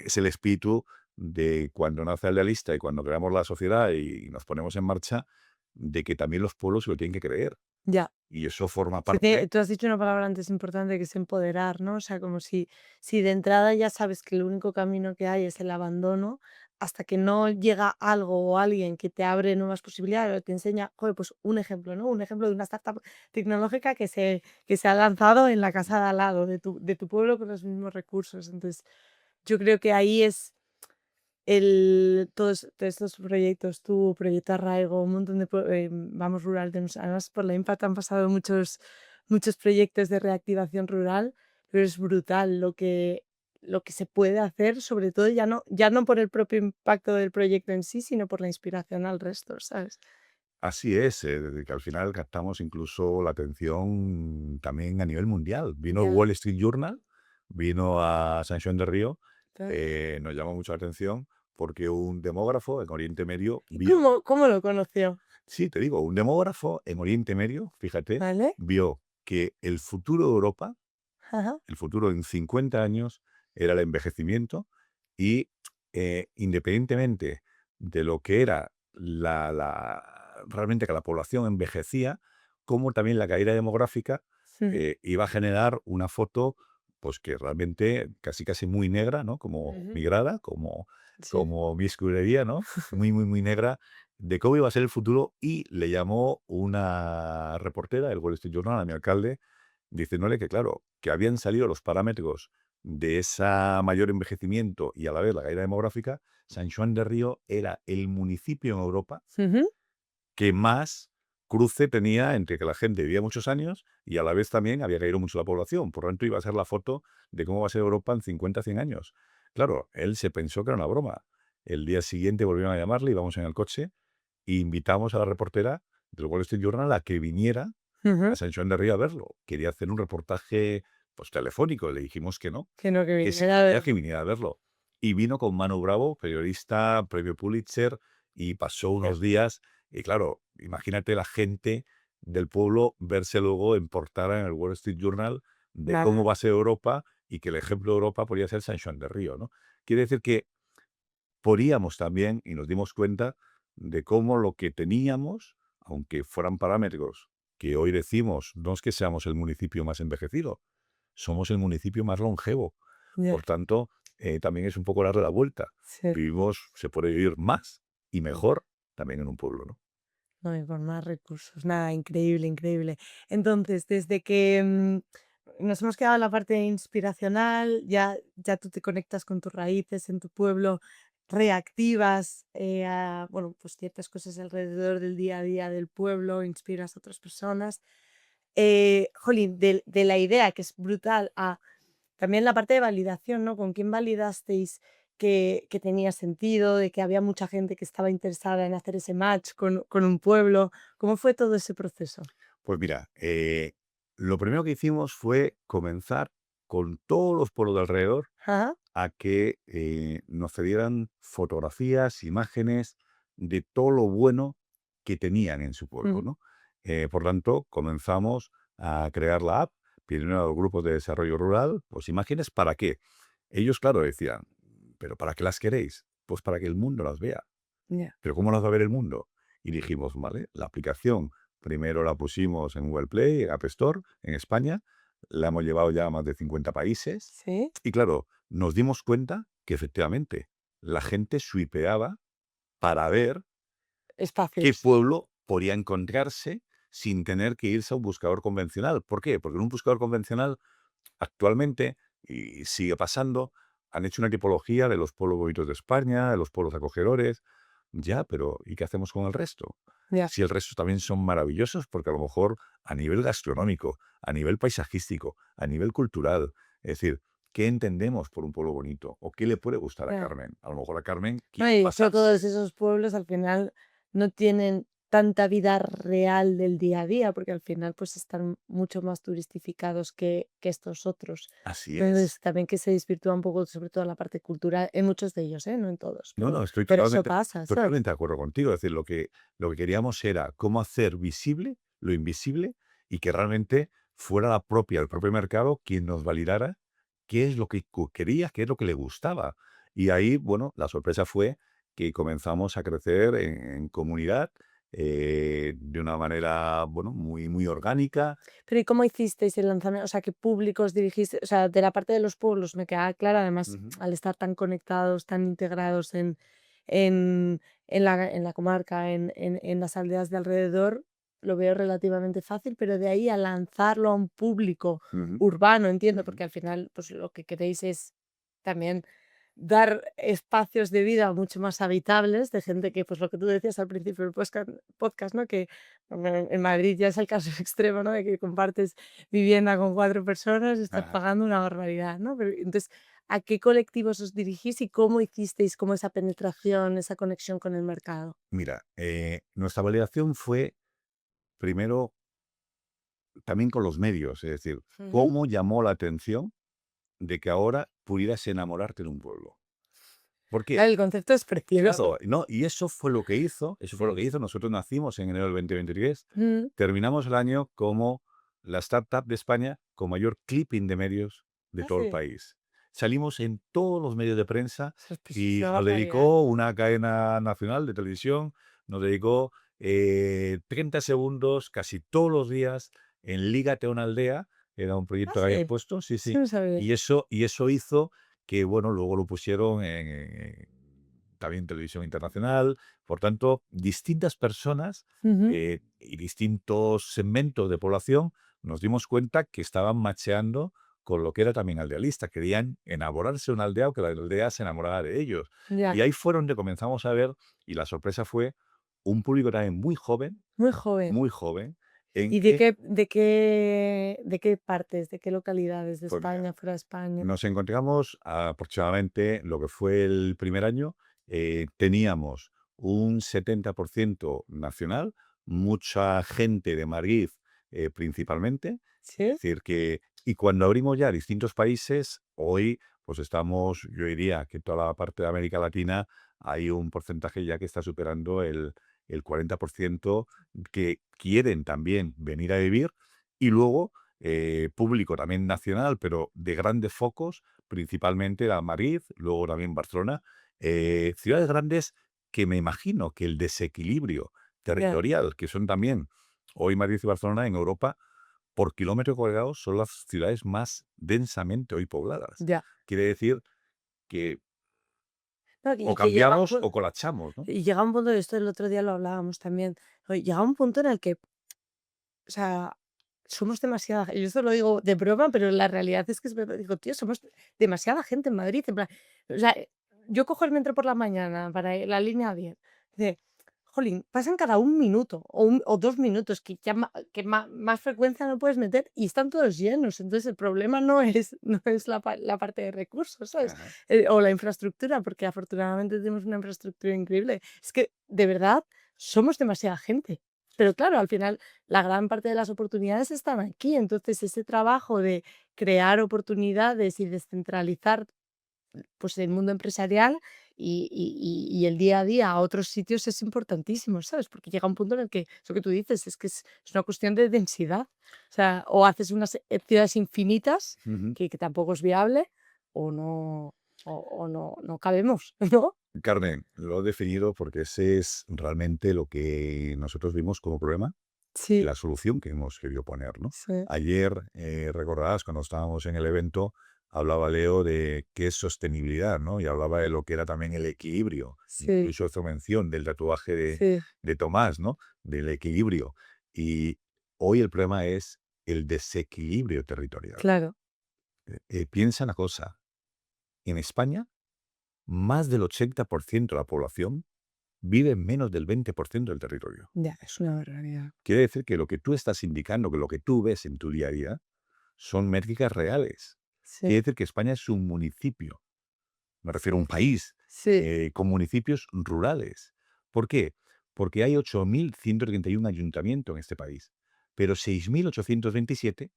es el espíritu de cuando nace el Idealista y cuando creamos la sociedad y nos ponemos en marcha, de que también los pueblos se lo tienen que creer. Ya. Y eso forma Es que parte. tú has dicho una palabra antes importante que es empoderar, ¿no? O sea, como si de entrada ya sabes que el único camino que hay es el abandono, hasta que no llega algo o alguien que te abre nuevas posibilidades o te enseña, joder, pues un ejemplo, ¿no? Un ejemplo de una startup tecnológica que se ha lanzado en la casa de al lado, de tu pueblo con los mismos recursos. Entonces, yo creo que ahí es todos estos proyectos, tu proyecto Arraigo, un montón de, vamos, rural, además por la Impact han pasado muchos proyectos de reactivación rural, pero es brutal lo que se puede hacer, sobre todo ya no por el propio impacto del proyecto en sí, sino por la inspiración al resto, ¿sabes? Así es, desde que al final captamos incluso la atención también a nivel mundial. Vino el Ya. Wall Street Journal, vino a San Juan de Río, Tal. nos llamó mucho la atención porque un demógrafo en Oriente Medio ¿Y vio, cómo lo conoció? sí, te digo, un demógrafo en Oriente Medio, fíjate, ¿Vale? vio que el futuro de Europa, Ajá. el futuro en 50 años, era el envejecimiento y independientemente de lo que era realmente que la población envejecía, como también la caída demográfica iba a generar una foto pues que realmente casi casi muy negra, ¿no? Como Ujú. migrada, como, Sí. como mi escudería, ¿no? Muy, muy, muy negra de cómo iba a ser el futuro y le llamó una reportera del Wall Street Journal a mi alcalde diciéndole que, claro, que habían salido los parámetros de ese mayor envejecimiento y a la vez la caída demográfica. San Juan de Río era el municipio en Europa Ujú. que más cruce tenía entre que la gente vivía muchos años y a la vez también había caído mucho la población. Por lo tanto, iba a ser la foto de cómo va a ser Europa en 50, 100 años. Claro, él se pensó que era una broma. El día siguiente volvieron a llamarle, íbamos en el coche e invitamos a la reportera del Wall Street Journal a que viniera a Ujú. San Juan de Río a verlo. Quería hacer un reportaje pues, telefónico. Le dijimos que no, Que no, que que si viniera a quería ver. que viniera a verlo. Y vino con Manu Bravo, periodista, premio Pulitzer, y pasó unos días. Y claro, imagínate la gente del pueblo verse luego en portada en el Wall Street Journal de cómo Nada. va a ser Europa y que el ejemplo de Europa podría ser San Juan de Río, ¿no? Quiere decir que podíamos también, y nos dimos cuenta de cómo lo que teníamos, aunque fueran parámetros que hoy decimos, no es que seamos el municipio más envejecido, somos el municipio más longevo. Ya. Por tanto, también es un poco darle la vuelta. Sí. Se puede vivir más y mejor también en un pueblo, ¿no? No, y con más recursos. Nada, increíble, increíble. Entonces, desde que nos hemos quedado en la parte inspiracional, ya tú te conectas con tus raíces en tu pueblo, reactivas a, bueno, pues ciertas cosas alrededor del día a día del pueblo, inspiras a otras personas. Jolín, de la idea que es brutal a también la parte de validación, ¿no? ¿Con quién validasteis que tenía sentido, de que había mucha gente que estaba interesada en hacer ese match con un pueblo? ¿Cómo fue todo ese proceso? Pues mira, lo primero que hicimos fue comenzar con todos los pueblos de alrededor Ajá. a que nos cedieran fotografías, imágenes de todo lo bueno que tenían en su pueblo, Ujú. ¿no? Por tanto, comenzamos a crear la app, pidieron a los grupos de desarrollo rural, pues imágenes para qué. Ellos, claro, decían, ¿pero para qué las queréis? Pues para que el mundo las vea. Ya. ¿Pero cómo las va a ver el mundo? Y dijimos, vale, la aplicación primero la pusimos en Google Play, en App Store, en España, la hemos llevado ya a más de 50 países ¿Sí? y claro, nos dimos cuenta que efectivamente la gente swipeaba para ver qué Espacios. pueblo podía encontrarse sin tener que irse a un buscador convencional. ¿Por qué? Porque en un buscador convencional actualmente, y sigue pasando, han hecho una tipología de los pueblos bonitos de España, de los pueblos acogedores. Ya, pero ¿y qué hacemos con el resto? Ya. Si el resto también son maravillosos, porque a lo mejor a nivel gastronómico, a nivel paisajístico, a nivel cultural, es decir, ¿qué entendemos por un pueblo bonito? ¿O qué le puede gustar a Ya. Carmen? A lo mejor a Carmen No, quiere y eso todos pasarse. esos pueblos al final no tienen tanta vida real del día a día, porque al final pues están mucho más turistificados que estos otros. Así es. Entonces también que se desvirtúa un poco, sobre todo la parte cultural, en muchos de ellos, ¿eh? No en todos, No, no, estoy pero eso pasa, ¿sabes? totalmente de acuerdo contigo. Es decir, lo que queríamos era cómo hacer visible lo invisible y que realmente fuera el propio mercado quien nos validara qué es lo que quería, qué es lo que le gustaba. Y ahí, bueno, la sorpresa fue que comenzamos a crecer en comunidad de una manera, bueno, muy, muy orgánica. Pero ¿y cómo hicisteis el lanzamiento? O sea, ¿qué públicos dirigiste? O sea, de la parte de los pueblos me queda clara, además, Ujú, al estar tan conectados, tan integrados en, en la comarca, en las aldeas de alrededor, lo veo relativamente fácil, pero de ahí a lanzarlo a un público ujú, urbano, entiendo, ujú. porque al final, pues lo que queréis es también dar espacios de vida mucho más habitables de gente que, pues lo que tú decías al principio del podcast, ¿no? Que en Madrid ya es el caso extremo, ¿no? De que compartes vivienda con 4 personas y estás Ajá. pagando una barbaridad, ¿no? Pero, entonces, ¿a qué colectivos os dirigís y cómo hicisteis como esa penetración, esa conexión con el mercado? Mira, nuestra validación fue primero también con los medios, es decir, Ujú. cómo llamó la atención de que ahora pudieras enamorarte de un pueblo. ¿Por qué? Claro, el concepto es precioso. Claro, no, y eso fue lo que hizo, eso fue lo Sí. que hizo. Nosotros nacimos en enero del 2023, Mm. terminamos el año como la startup de España con mayor clipping de medios de Ah, todo el sí. país. Salimos en todos los medios de prensa Es y una nos barbaridad. dedicó una cadena nacional de televisión, nos dedicó 30 segundos casi todos los días en Lígate a una aldea, era un Ah, proyecto que habían sí. puesto, sí, Eso sí, no sabía. y eso hizo que, bueno, luego lo pusieron también televisión internacional. Por tanto, distintas personas Ujú. y distintos segmentos de población nos dimos cuenta que estaban macheando con lo que era también aldealista. Querían enamorarse de una aldea o que la aldea se enamorara de ellos. Ya, Y ahí fue donde comenzamos a ver, y la sorpresa fue un público también muy joven. muy joven, en ¿Y de que, qué de qué de qué partes, de qué localidades de pues mira, España, fuera de España? nos encontramos aproximadamente lo que fue el primer año, teníamos un 70% nacional, mucha gente de Madrid principalmente, es ¿Sí? decir que, y cuando abrimos ya distintos países, hoy pues estamos, yo diría que toda la parte de América Latina hay un porcentaje ya que está superando el 40% que quieren también venir a vivir y luego público también nacional, pero de grandes focos, principalmente a Madrid, luego también Barcelona, ciudades grandes que me imagino que el desequilibrio Ya, territorial, que son también hoy Madrid y Barcelona en Europa, por kilómetro cuadrado son las ciudades más densamente hoy pobladas. ya. Quiere decir que No, o y que llega un cambiamos punto o colapsamos, ¿no? y llega un punto, esto el otro día lo hablábamos también, llega un punto en el que, o sea, somos demasiada, yo esto lo digo de broma, pero la realidad es que es verdad. Digo, tío, somos demasiada gente en Madrid. En plan, o sea, yo cojo el metro por la mañana para ir, la línea 10. Dice, jolín, pasan cada un minuto o 2 minutos, que ya más frecuencia no puedes meter y están todos llenos. Entonces el problema no es la parte de recursos, ¿sabes? Ajá. O la infraestructura, porque afortunadamente tenemos una infraestructura increíble. Es que, de verdad, somos demasiada gente. Pero claro, al final la gran parte de las oportunidades están aquí. Entonces, ese trabajo de crear oportunidades y descentralizar, pues, el mundo empresarial y el día a día a otros sitios es importantísimo, ¿sabes? Porque llega un punto en el que, eso que tú dices, es que es una cuestión de densidad. O sea, o haces unas ciudades infinitas, Ujú. que tampoco es viable, o no cabemos, ¿no? Carmen, lo he definido porque ese es realmente lo que nosotros vimos como problema y Sí, la solución que hemos querido poner, ¿no? sí, Ayer, recordarás, cuando estábamos en el evento, hablaba Leo de qué es sostenibilidad, ¿no? Y hablaba de lo que era también el equilibrio. sí, Incluso hizo mención del tatuaje sí, de Tomás, ¿no? Del equilibrio. Y hoy el problema es el desequilibrio territorial. claro, Piensa una cosa, en España, más del 80% de la población vive en menos del 20% del territorio. ya, es una barbaridad. Quiere decir que lo que tú estás indicando, que lo que tú ves en tu día a día, son métricas reales. Sí, Quiere decir que España es un municipio, me refiero a un país, sí, con municipios rurales. ¿Por qué? Porque hay 8.131 ayuntamientos en este país, pero 6.827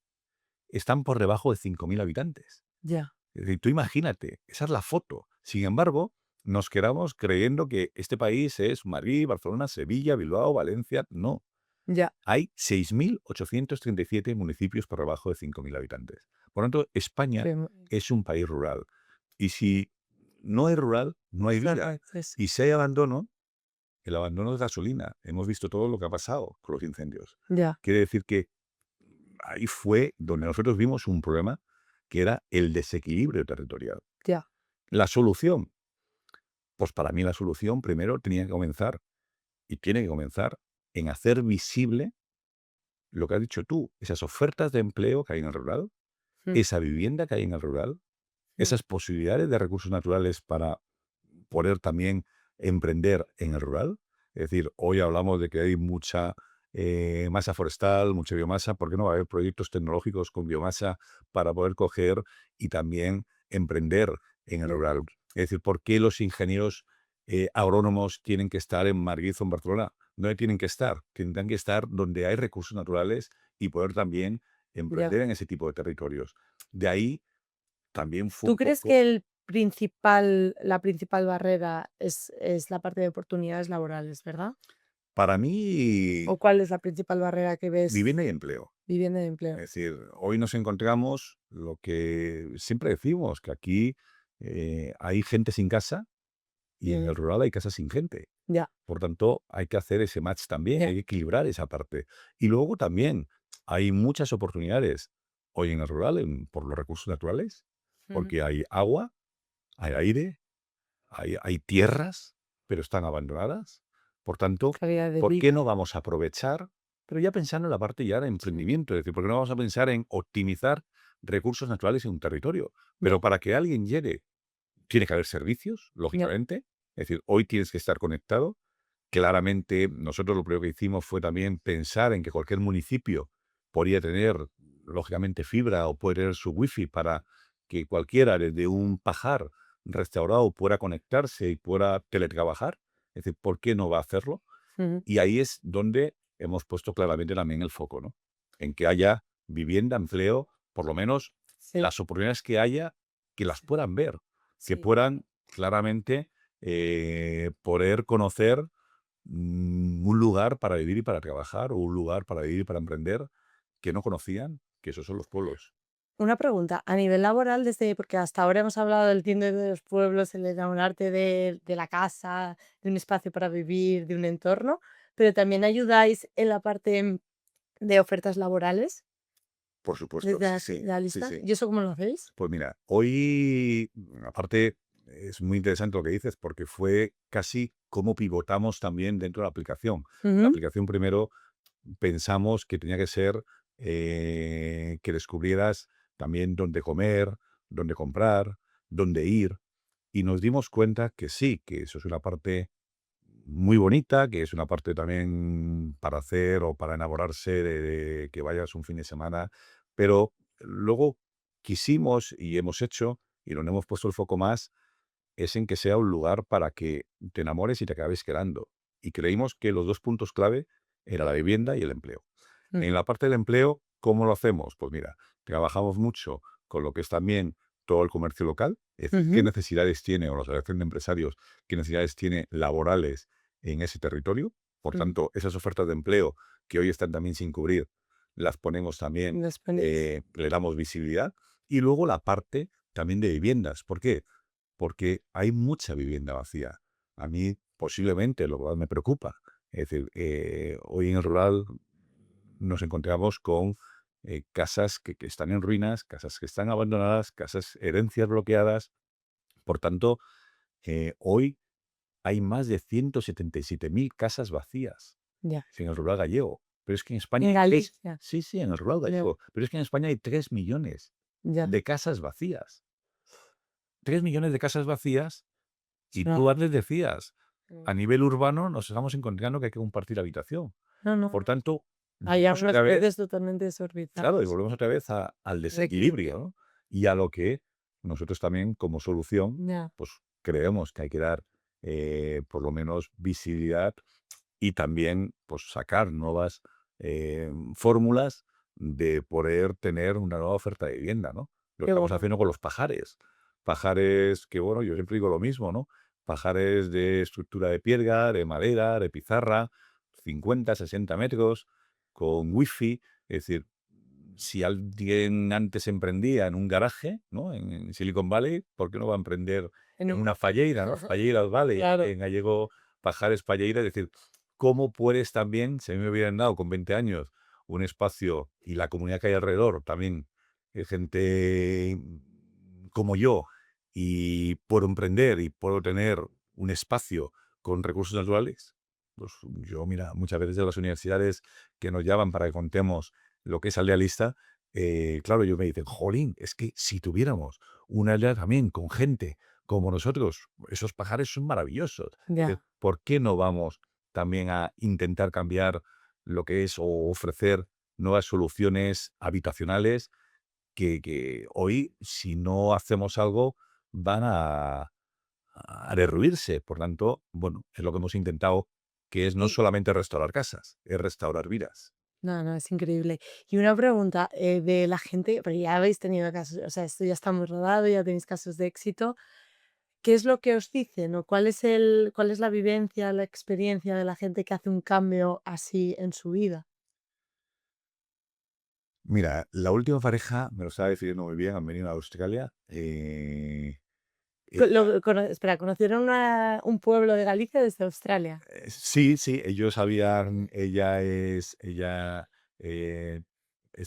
están por debajo de 5.000 habitantes. ya, Es decir, tú imagínate, esa es la foto. Sin embargo, nos quedamos creyendo que este país es Madrid, Barcelona, Sevilla, Bilbao, Valencia. No. ya, Hay 6.837 municipios por debajo de 5.000 habitantes. Por lo tanto, España fue es un país rural. Y si no hay rural, no hay vida. correcto, sí, Y si hay abandono, el abandono es gasolina. Hemos visto todo lo que ha pasado con los incendios. ya, Quiere decir que ahí fue donde nosotros vimos un problema que era el desequilibrio territorial. ya, La solución, pues para mí la solución primero tenía que comenzar y tiene que comenzar en hacer visible lo que has dicho tú, esas ofertas de empleo que hay en el rural, mm, esa vivienda que hay en el rural, mm, esas posibilidades de recursos naturales para poder también emprender en el rural. Es decir, hoy hablamos de que hay mucha masa forestal, mucha biomasa. ¿Por qué no va a haber proyectos tecnológicos con biomasa para poder coger y también emprender en el ya, rural? Es decir, ¿por qué los ingenieros agrónomos tienen que estar en Madrid o en Barcelona? No tienen que estar, tendrán que estar donde hay recursos naturales y poder también ya. emprender en ese tipo de territorios. De ahí también fue ¿Tú un crees poco, que la principal barrera es la parte de oportunidades laborales, verdad? para mí, ¿O cuál es la principal barrera que ves? vivienda y empleo. Vivienda y Es empleo. decir, hoy nos encontramos lo que siempre decimos, que aquí hay gente sin casa y en el Mm, rural hay casas sin gente. ya, Por tanto, hay que hacer ese match también, ya, hay que equilibrar esa parte. Y luego también hay muchas oportunidades hoy en el rural por los recursos naturales, ujú, porque hay agua, hay aire, hay tierras, pero están abandonadas. Por tanto, calidad de ¿por qué vida. no vamos a aprovechar? Pero ya pensando en la parte ya de Sí, emprendimiento, es decir, ¿por qué no vamos a pensar en optimizar recursos naturales en un territorio? ya, Pero para que alguien llegue, tiene que haber servicios, ya, lógicamente. Es decir, hoy tienes que estar conectado. Claramente, nosotros lo primero que hicimos fue también pensar en que cualquier municipio podría tener, lógicamente, fibra o puede tener su wifi para que cualquiera, desde un pajar restaurado, pueda conectarse y pueda teletrabajar. Es decir, ¿por qué no va a hacerlo? ujú, Y ahí es donde hemos puesto claramente también el foco, ¿no? En que haya vivienda, empleo, por lo menos sí, las oportunidades que haya, que las sí, puedan ver, que sí. puedan claramente poder conocer un lugar para vivir y para trabajar, o un lugar para vivir y para emprender que no conocían, que esos son los pueblos. Una pregunta, a nivel laboral, porque hasta ahora hemos hablado del tiende de los pueblos, el enamorarte de la casa, de un espacio para vivir, de un entorno, pero también ayudáis en la parte de ofertas laborales Por supuesto, desde sí, sí, la sí, lista. sí. ¿Y eso cómo lo hacéis? Pues mira, hoy, aparte, es muy interesante lo que dices, porque fue casi cómo pivotamos también dentro de la aplicación. La Ujú, aplicación primero pensamos que tenía que ser que descubrieras también dónde comer, dónde comprar, dónde ir. Y nos dimos cuenta que sí, que eso es una parte muy bonita, que es una parte también para hacer o para enamorarse de que vayas un fin de semana, pero luego quisimos y hemos hecho, y donde hemos puesto el foco más, es en que sea un lugar para que te enamores y te acabes quedando. Y creímos que los dos puntos clave era la vivienda y el empleo. Mm, En la parte del empleo, ¿cómo lo hacemos? Pues mira, trabajamos mucho con lo que es también todo el comercio local, es decir, qué ujú, necesidades tiene, o la asociación de empresarios, qué necesidades tiene laborales en ese territorio. Por mm. tanto, esas ofertas de empleo que hoy están también sin cubrir, las ponemos también, Los ponéis. le damos visibilidad. Y luego la parte también de viviendas. ¿Por qué? Porque hay mucha vivienda vacía. A mí posiblemente lo cual me preocupa. Es decir, hoy en el rural nos encontramos con casas que están en ruinas, casas que están abandonadas, casas, herencias bloqueadas. Por tanto, hoy hay más de 177.000 casas vacías Ya. en el rural gallego. Pero es que en España En hay Galicia. sí, sí, en el rural Ya, gallego. Pero es que en España hay 3 millones ya. de casas vacías. 3 millones de casas vacías. Es Y una tú antes decías, mm. a nivel urbano nos estamos encontrando que hay que compartir habitación. No, no. Por tanto, Hay volvemos unos otra vez, precios totalmente claro, y desorbitados. volvemos otra vez al El equilibrio. desequilibrio, ¿no? Y a lo que nosotros también, como solución, Ya. pues creemos que hay que dar por lo menos visibilidad y también pues sacar nuevas fórmulas de poder tener una nueva oferta de vivienda, ¿no? Lo Qué estamos bueno. haciendo con los pajares. Pajares que, bueno, yo siempre digo lo mismo, ¿no? Pajares de estructura de piedra, de madera, de pizarra, 50, 60 metros, con wifi. Es decir, si alguien antes emprendía en un garaje, ¿no? En Silicon Valley, ¿por qué no va a emprender En en un una falleira, ¿no? Falleiras Valley, claro. en gallego, Pajares Falleira. Es decir, ¿cómo puedes también, si a mí me hubieran dado con 20 años un espacio y la comunidad que hay alrededor también, gente como yo, y puedo emprender y puedo tener un espacio con recursos naturales? Pues yo, mira, muchas veces de las universidades que nos llaman para que contemos lo que es Aldea Lista, claro, ellos me dicen, jolín, es que si tuviéramos una aldea también con gente como nosotros, esos pajares son maravillosos. Ya. ¿Por qué no vamos también a intentar cambiar lo que es o ofrecer nuevas soluciones habitacionales que hoy, si no hacemos algo, van a derruirse? Por tanto, bueno, es lo que hemos intentado, que es no Y solamente restaurar casas, es restaurar vidas. no, no, es increíble. Y una pregunta, de la gente, porque ya habéis tenido casos, o sea, esto ya está muy rodado, ya tenéis casos de éxito. ¿Qué es lo que os dicen o cuál es la vivencia, la experiencia de la gente que hace un cambio así en su vida? Mira, la última pareja me lo estaba decidiendo muy bien, han venido a Australia. Ella, Espera, ¿conocieron un pueblo de Galicia desde Australia? sí, sí, ellos habían, ella es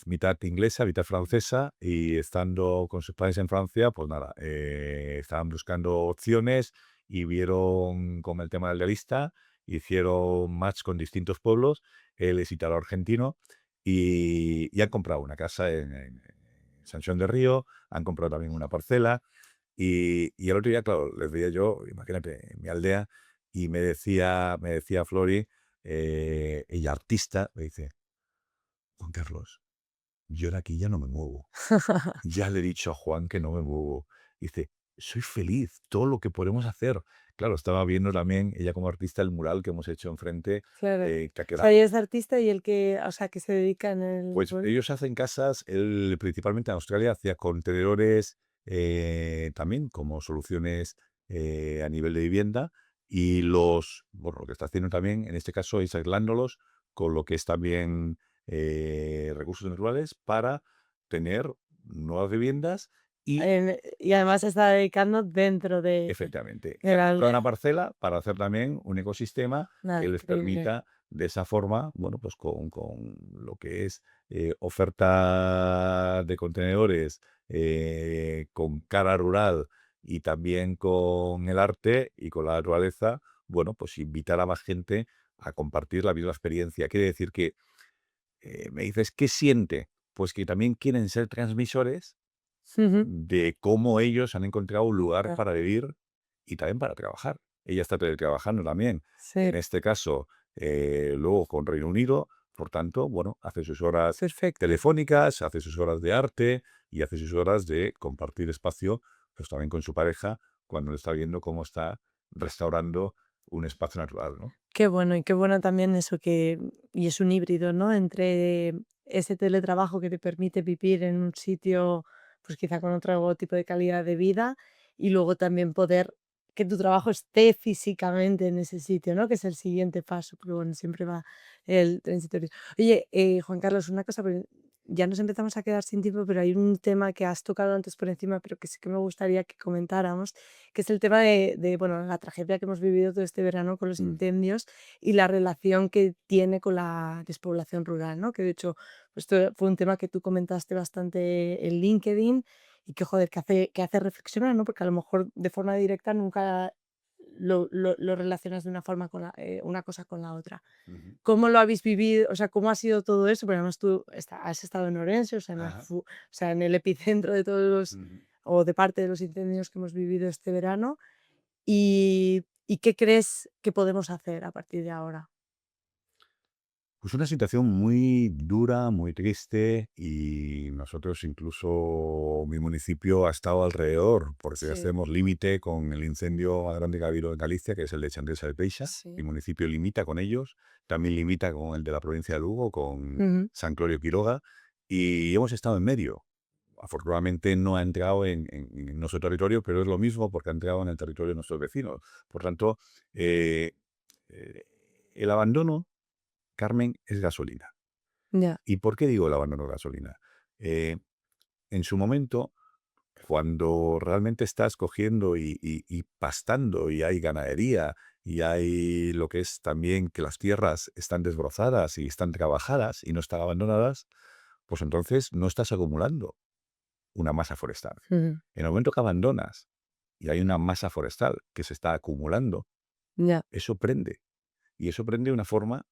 mitad inglesa, mitad francesa, y estando con sus padres en Francia, pues nada, estaban buscando opciones y vieron con el tema del realista, hicieron match con distintos pueblos, él es italo-argentino, y han comprado una casa en San Juan de Río, han comprado también una parcela, y el otro día, claro, les veía yo, imagínate, en mi aldea, y me decía Flori, ella artista, me dice, Juan Carlos, yo de aquí ya no me muevo. Ya le he dicho a Juan que no me muevo. Dice, soy feliz, todo lo que podemos hacer. Claro, estaba viendo también ella como artista el mural que hemos hecho enfrente, Claro. que ha O sea, quedado. ella es artista y el que, o sea, que se dedica en el Pues pueblo. ellos hacen casas, él principalmente en Australia hacía contenedores también como soluciones a nivel de vivienda, y bueno, lo que está haciendo también en este caso es aislándolos con lo que es también recursos naturales para tener nuevas viviendas y Y además se está dedicando dentro efectivamente, de se han la comprado aldea. una parcela para hacer también un ecosistema Nada, que les increíble. permita de esa forma, bueno, pues con lo que es oferta de contenedores, con cara rural y también con el arte y con la naturaleza, bueno, pues invitar a más gente a compartir la misma experiencia. Quiere decir que me dices, ¿qué siente? Pues que también quieren ser transmisores Ujú. de cómo ellos han encontrado un lugar Claro. para vivir y también para trabajar. Ella está teletrabajando también. Sí, En este caso, luego con Reino Unido, por tanto, bueno, hace sus horas perfecto. telefónicas, hace sus horas de arte y hace sus horas de compartir espacio, pues también con su pareja, cuando está viendo cómo está restaurando un espacio natural, ¿no? Qué bueno, y qué bueno también eso que y es un híbrido, ¿no? Entre ese teletrabajo que te permite vivir en un sitio, pues quizá con otro tipo de calidad de vida, y luego también poder que tu trabajo esté físicamente en ese sitio, ¿no? Que es el siguiente paso, porque bueno, siempre va el transitorio. Oye, Juan Carlos, una cosa, porque ya nos empezamos a quedar sin tiempo, pero hay un tema que has tocado antes por encima, pero que sí que me gustaría que comentáramos, que es el tema bueno, la tragedia que hemos vivido todo este verano con los Mm. incendios y la relación que tiene con la despoblación rural, ¿no? Que de hecho, pues esto fue un tema que tú comentaste bastante en LinkedIn y que, joder, que hace reflexionar, ¿no? Porque a lo mejor de forma directa nunca lo relacionas de una forma con una cosa con la otra. Ujú. ¿Cómo lo habéis vivido? O sea, ¿cómo ha sido todo eso? Porque además tú has estado en Orense, o sea, Ajá. o sea, en el epicentro de todos los, Ujú. o de parte de los incendios que hemos vivido este verano. ¿Y qué crees que podemos hacer a partir de ahora? Pues una situación muy dura, muy triste y nosotros incluso mi municipio ha estado alrededor porque Sí, hacemos límite con el incendio más grande que ha habido en Galicia, que es el de Chandesa de Peixa. Mi sí. municipio limita con ellos, también limita con el de la provincia de Lugo, con Ujú. San Clorio Quiroga y hemos estado en medio. Afortunadamente no ha entrado en nuestro territorio, pero es lo mismo porque ha entrado en el territorio de nuestros vecinos. Por tanto, eh, eh, el abandono, Carmen, es gasolina. Ya, ¿Y por qué digo el abandono de gasolina? Eh, en su momento, cuando realmente estás cogiendo y pastando y hay ganadería y hay lo que es también que las tierras están desbrozadas y están trabajadas y no están abandonadas, pues entonces no estás acumulando una masa forestal. ujú, En el momento que abandonas y hay una masa forestal que se está acumulando, ya, eso prende. Y eso prende de una forma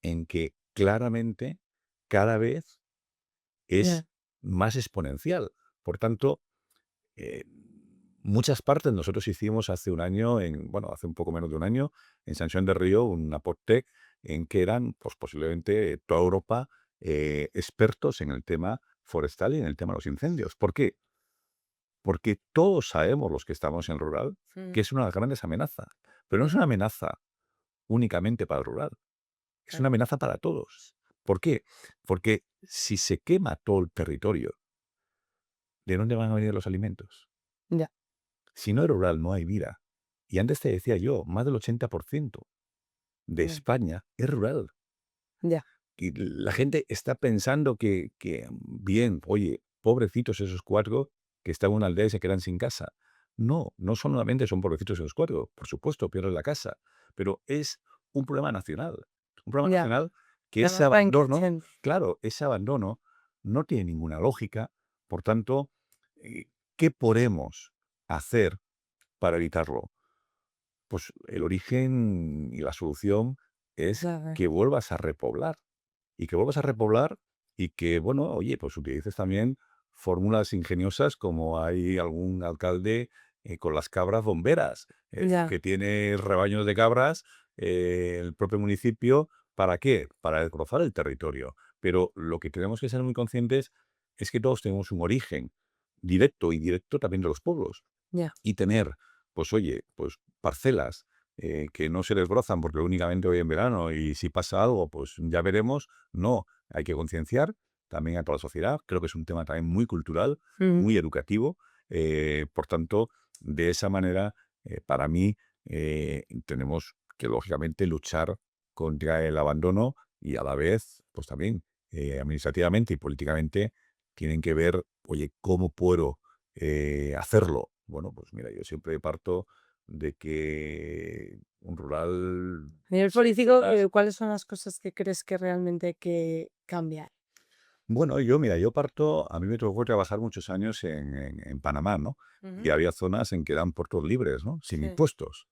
en que claramente cada vez ya, es más exponencial. Por tanto, eh, muchas partes nosotros hicimos hace un año, bueno, hace un poco menos de un año, en San Juan de Río, una PodTech en que eran pues, posiblemente toda Europa expertos en el tema forestal y en el tema de los incendios. ¿Por qué? Porque todos sabemos, los que estamos en el rural, que ujú, es una de las grandes amenazas. Pero no es una amenaza únicamente para el rural, es una claro, amenaza para todos. ¿Por qué? Porque si se quema todo el territorio, ¿de dónde van a venir los alimentos? ya, Si no es rural, no hay vida. Y antes te decía yo, más del 80% de ya, España es rural. ya, Y la gente está pensando que, bien, oye, pobrecitos esos cuatro que están en una aldea y se quedan sin casa. No, no solamente son pobrecitos esos cuatro, por supuesto, pierden la casa, pero es un problema nacional. Un problema ya. nacional que ese Además va abandono, creciendo. claro, ese abandono no tiene ninguna lógica. Por tanto, ¿qué podemos hacer para evitarlo? Pues el origen y la solución es Claro, que vuelvas a repoblar y que vuelvas a repoblar y que, bueno, oye, pues utilices también fórmulas ingeniosas como hay algún alcalde con las cabras bomberas, ya, que tiene rebaños de cabras, el propio municipio, ¿para qué? Para desbrozar el territorio. Pero lo que tenemos que ser muy conscientes es que todos tenemos un origen directo e indirecto también de los pueblos ya, y tener, pues oye, pues parcelas que no se desbrozan porque únicamente hoy en verano y si pasa algo, pues ya veremos. No, hay que concienciar también a toda la sociedad. Creo que es un tema también muy cultural, ujú, muy educativo. Por tanto, de esa manera, para mí, tenemos que lógicamente luchar contra el abandono y a la vez, pues también administrativamente y políticamente tienen que ver, oye, ¿cómo puedo hacerlo? Bueno, pues mira, yo siempre parto de que un rural a nivel sin político, zonas. ¿cuáles son las cosas que crees que realmente hay que cambiar? Bueno, mira, yo parto, a mí me tocó trabajar muchos años en Panamá, ¿no? Y Ujú, había zonas en que eran puertos libres, ¿no? Sin sí, impuestos.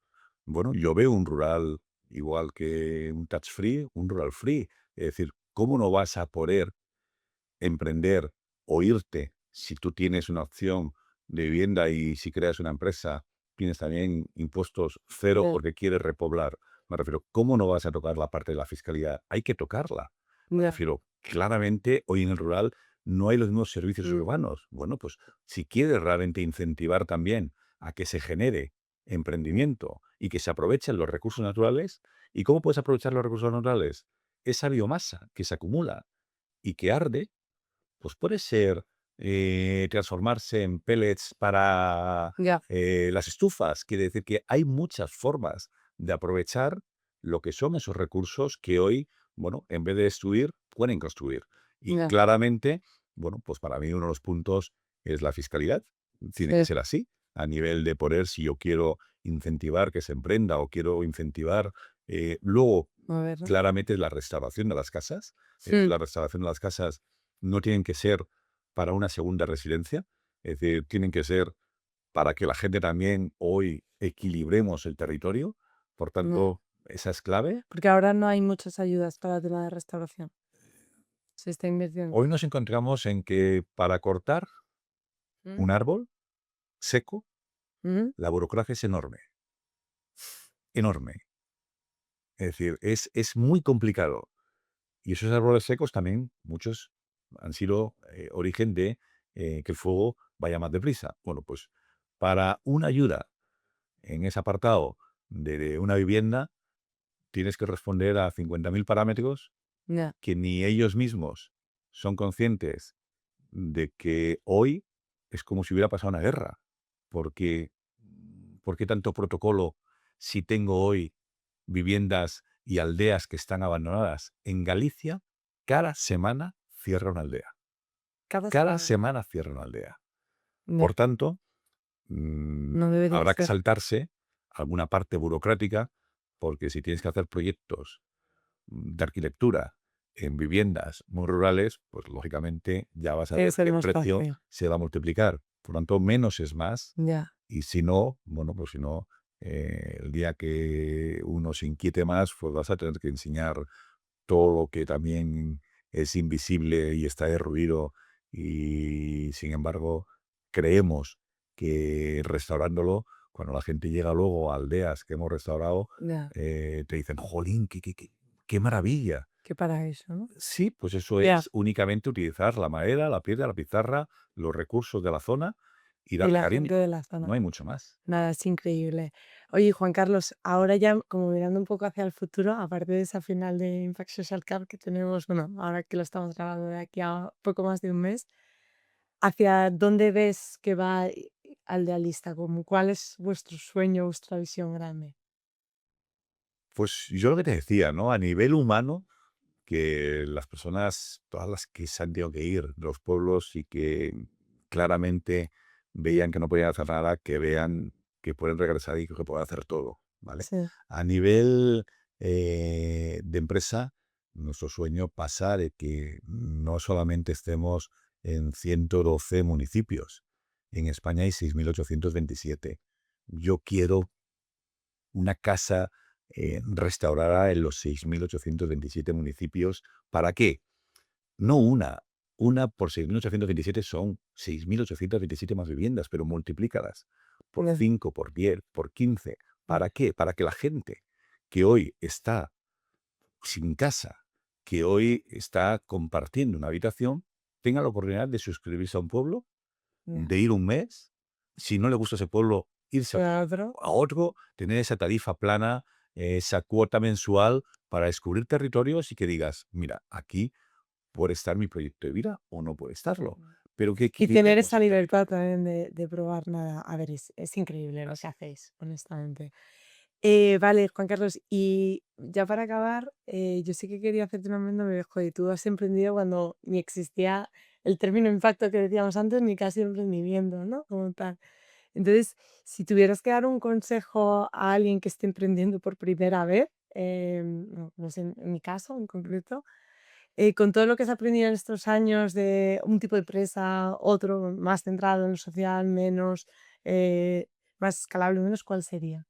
Bueno, yo veo un rural igual que un tax free, un rural free. Es decir, ¿cómo no vas a poder emprender o irte si tú tienes una opción de vivienda y si creas una empresa tienes también impuestos cero Ya, porque quieres repoblar? Me refiero, ¿cómo no vas a tocar la parte de la fiscalidad? Hay que tocarla. Me ya, refiero, claramente hoy en el rural no hay los mismos servicios mm, urbanos. Bueno, pues si quieres realmente incentivar también a que se genere emprendimiento y que se aprovechen los recursos naturales, ¿y cómo puedes aprovechar los recursos naturales? Esa biomasa que se acumula y que arde, pues puede ser transformarse en pellets para ya, las estufas. Quiere decir que hay muchas formas de aprovechar lo que son esos recursos que hoy, bueno, en vez de destruir, pueden construir. Y ya, claramente, bueno, pues para mí uno de los puntos es la fiscalidad. Tiene que sí, ser así, a nivel de poder, si yo quiero incentivar que se emprenda o quiero incentivar, luego, a ver, ¿no? claramente, la restauración de las casas. Mm, La restauración de las casas no tienen que ser para una segunda residencia, es decir, tienen que ser para que la gente también hoy equilibremos el territorio. Por no, tanto, esa es clave. porque ahora no hay muchas ayudas para el tema de restauración. Se está invirtiendo. Hoy nos encontramos en que para cortar Mm, un árbol seco, mm, la burocracia es enorme, enorme. Es decir, es muy complicado. Y esos árboles secos también, muchos han sido origen de que el fuego vaya más deprisa. Bueno, pues para una ayuda en ese apartado de una vivienda, tienes que responder a 50.000 parámetros ya, que ni ellos mismos son conscientes de que hoy es como si hubiera pasado una guerra. Porque, ¿por qué tanto protocolo si tengo hoy viviendas y aldeas que están abandonadas? En Galicia, cada semana cierra una aldea. cada Cada semana. semana cierra una aldea. Ya, Por tanto, no debería habrá que ser. saltarse alguna parte burocrática, porque si tienes que hacer proyectos de arquitectura en viviendas muy rurales, pues lógicamente ya vas a Tiene que ver ser que el más precio fácil. se va a multiplicar. Por lo tanto, menos es más. Ya, Y si no, bueno, pues si no, el día que uno se inquiete más, pues vas a tener que enseñar todo lo que también es invisible y está derruido. Y sin embargo, creemos que restaurándolo, cuando la gente llega luego a aldeas que hemos restaurado, ya, te dicen, jolín, qué maravilla. qué para eso, ¿no? Sí, pues eso Ya, es únicamente utilizar la madera, la piedra, la pizarra, los recursos de la zona y y dar la gente cariño. de la No zona. hay mucho más. Nada, es increíble. Oye, Juan Carlos, ahora ya como mirando un poco hacia el futuro, aparte de esa final de Impact Social Cup que tenemos, bueno, ahora que lo estamos grabando de aquí a poco más de un mes, ¿hacia dónde ves que va Aldealista? Como, ¿cuál es vuestro sueño, vuestra visión grande? Pues yo lo que te decía, ¿no? A nivel humano, que las personas, todas las que se han tenido que ir de los pueblos y que claramente veían que no podían hacer nada, que vean que pueden regresar y que pueden hacer todo, ¿vale? Sí, A nivel de empresa, nuestro sueño pasa de que no solamente estemos en 112 municipios. En España hay 6.827. Yo quiero una casa restaurada en los 6.827 municipios. ¿Para qué? No una por 6.827 son 6.827 más viviendas, pero multiplícalas por ya, 5, por 10, por 15. ya, ¿Para qué? Para que la gente que hoy está sin casa, que hoy está compartiendo una habitación, tenga la oportunidad de suscribirse a un pueblo, ya. de ir un mes, si no le gusta ese pueblo, irse ¿Para otro? a otro, tener esa tarifa plana, esa cuota mensual para descubrir territorios y que digas, mira, aquí puede estar mi proyecto de vida o no puede estarlo. Pero ¿qué Y tener queremos esa ese libertad territorio? también de probar nada. A ver, es increíble lo que Así. hacéis, honestamente. Vale, Juan Carlos, y ya para acabar, yo sí que quería hacerte una pregunta, pero joder, tú has emprendido cuando ni existía el término impacto que decíamos antes, ni casi emprendimiento, ¿no? Como tal. Entonces, si tuvieras que dar un consejo a alguien que esté emprendiendo por primera vez, no sé, en mi caso en concreto, con todo lo que has aprendido en estos años de un tipo de empresa, otro más centrado en lo social, menos, eh, más escalable, menos, ¿cuál sería?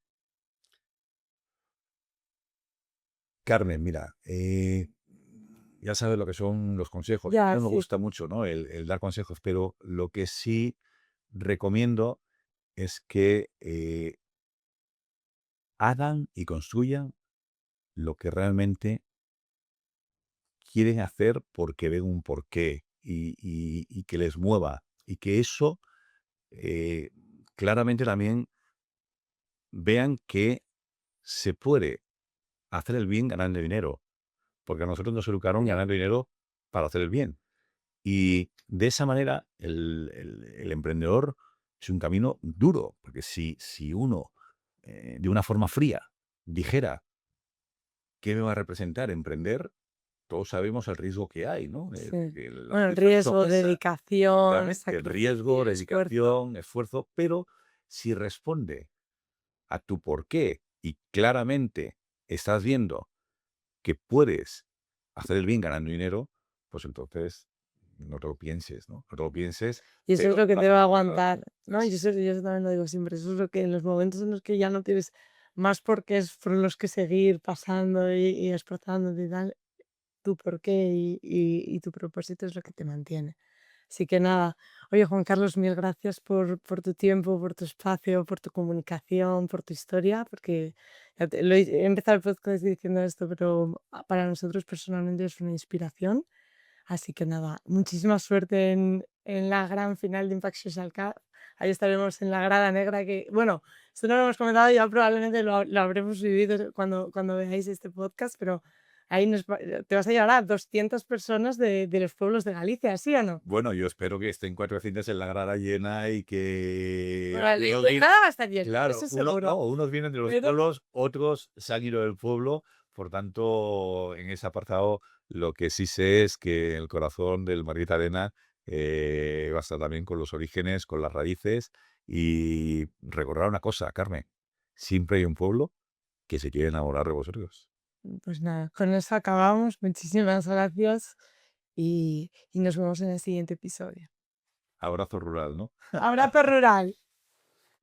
Carmen, mira, ya sabes lo que son los consejos. A Ya, mí me sí. gusta mucho, ¿no? El dar consejos, pero lo que sí recomiendo es que hagan y construyan lo que realmente quieren hacer porque ven un porqué y que les mueva. Y que eso eh, claramente también vean que se puede hacer el bien ganando dinero. Porque a nosotros nos educaron ganando dinero para hacer el bien. Y de esa manera el emprendedor es un camino duro, porque si uno de una forma fría dijera qué me va a representar emprender, todos sabemos el riesgo que hay, ¿no? Sí. Las Bueno, el cifras riesgo, son esas, dedicación, realmente, el riesgo, sacrificio, esfuerzo. dedicación, esfuerzo, pero si responde a tu porqué y claramente estás viendo que puedes hacer el bien ganando dinero, pues entonces no te lo pienses, ¿no? No te lo pienses, Y eso es pero lo que te hazlo, va a ¿no? aguantar, ¿no? Y yo eso también lo digo siempre, eso es lo que en los momentos en los que ya no tienes más porqués por los que seguir pasando y esforzándote y tal, tu porqué y tu propósito es lo que te mantiene. Así que nada, oye Juan Carlos, mil gracias por tu tiempo, por tu espacio, por tu comunicación, por tu historia, porque he empezado el podcast diciendo esto, pero para nosotros personalmente es una inspiración. Así que nada, muchísima suerte en la gran final de Impact Social Cup. Ahí estaremos en la grada negra que, bueno, esto no lo hemos comentado, ya probablemente lo habremos vivido cuando veáis este podcast, pero ahí te vas a llevar a 200 personas de los pueblos de Galicia, ¿sí o no? Bueno, yo espero que estén 400 en la grada llena y que Bueno, algunos de nada va a estar lleno, claro, eso seguro. unos vienen de los Pero pueblos, otros se han ido del pueblo. Por tanto, en ese apartado, lo que sí sé es que el corazón del Madrid Arena va a estar también con los orígenes, con las raíces. Y recordar una cosa, Carmen, siempre hay un pueblo que se quiere enamorar de vosotros. pues nada, con eso acabamos. Muchísimas gracias y nos vemos en el siguiente episodio. Abrazo rural, ¿no? Abrazo rural.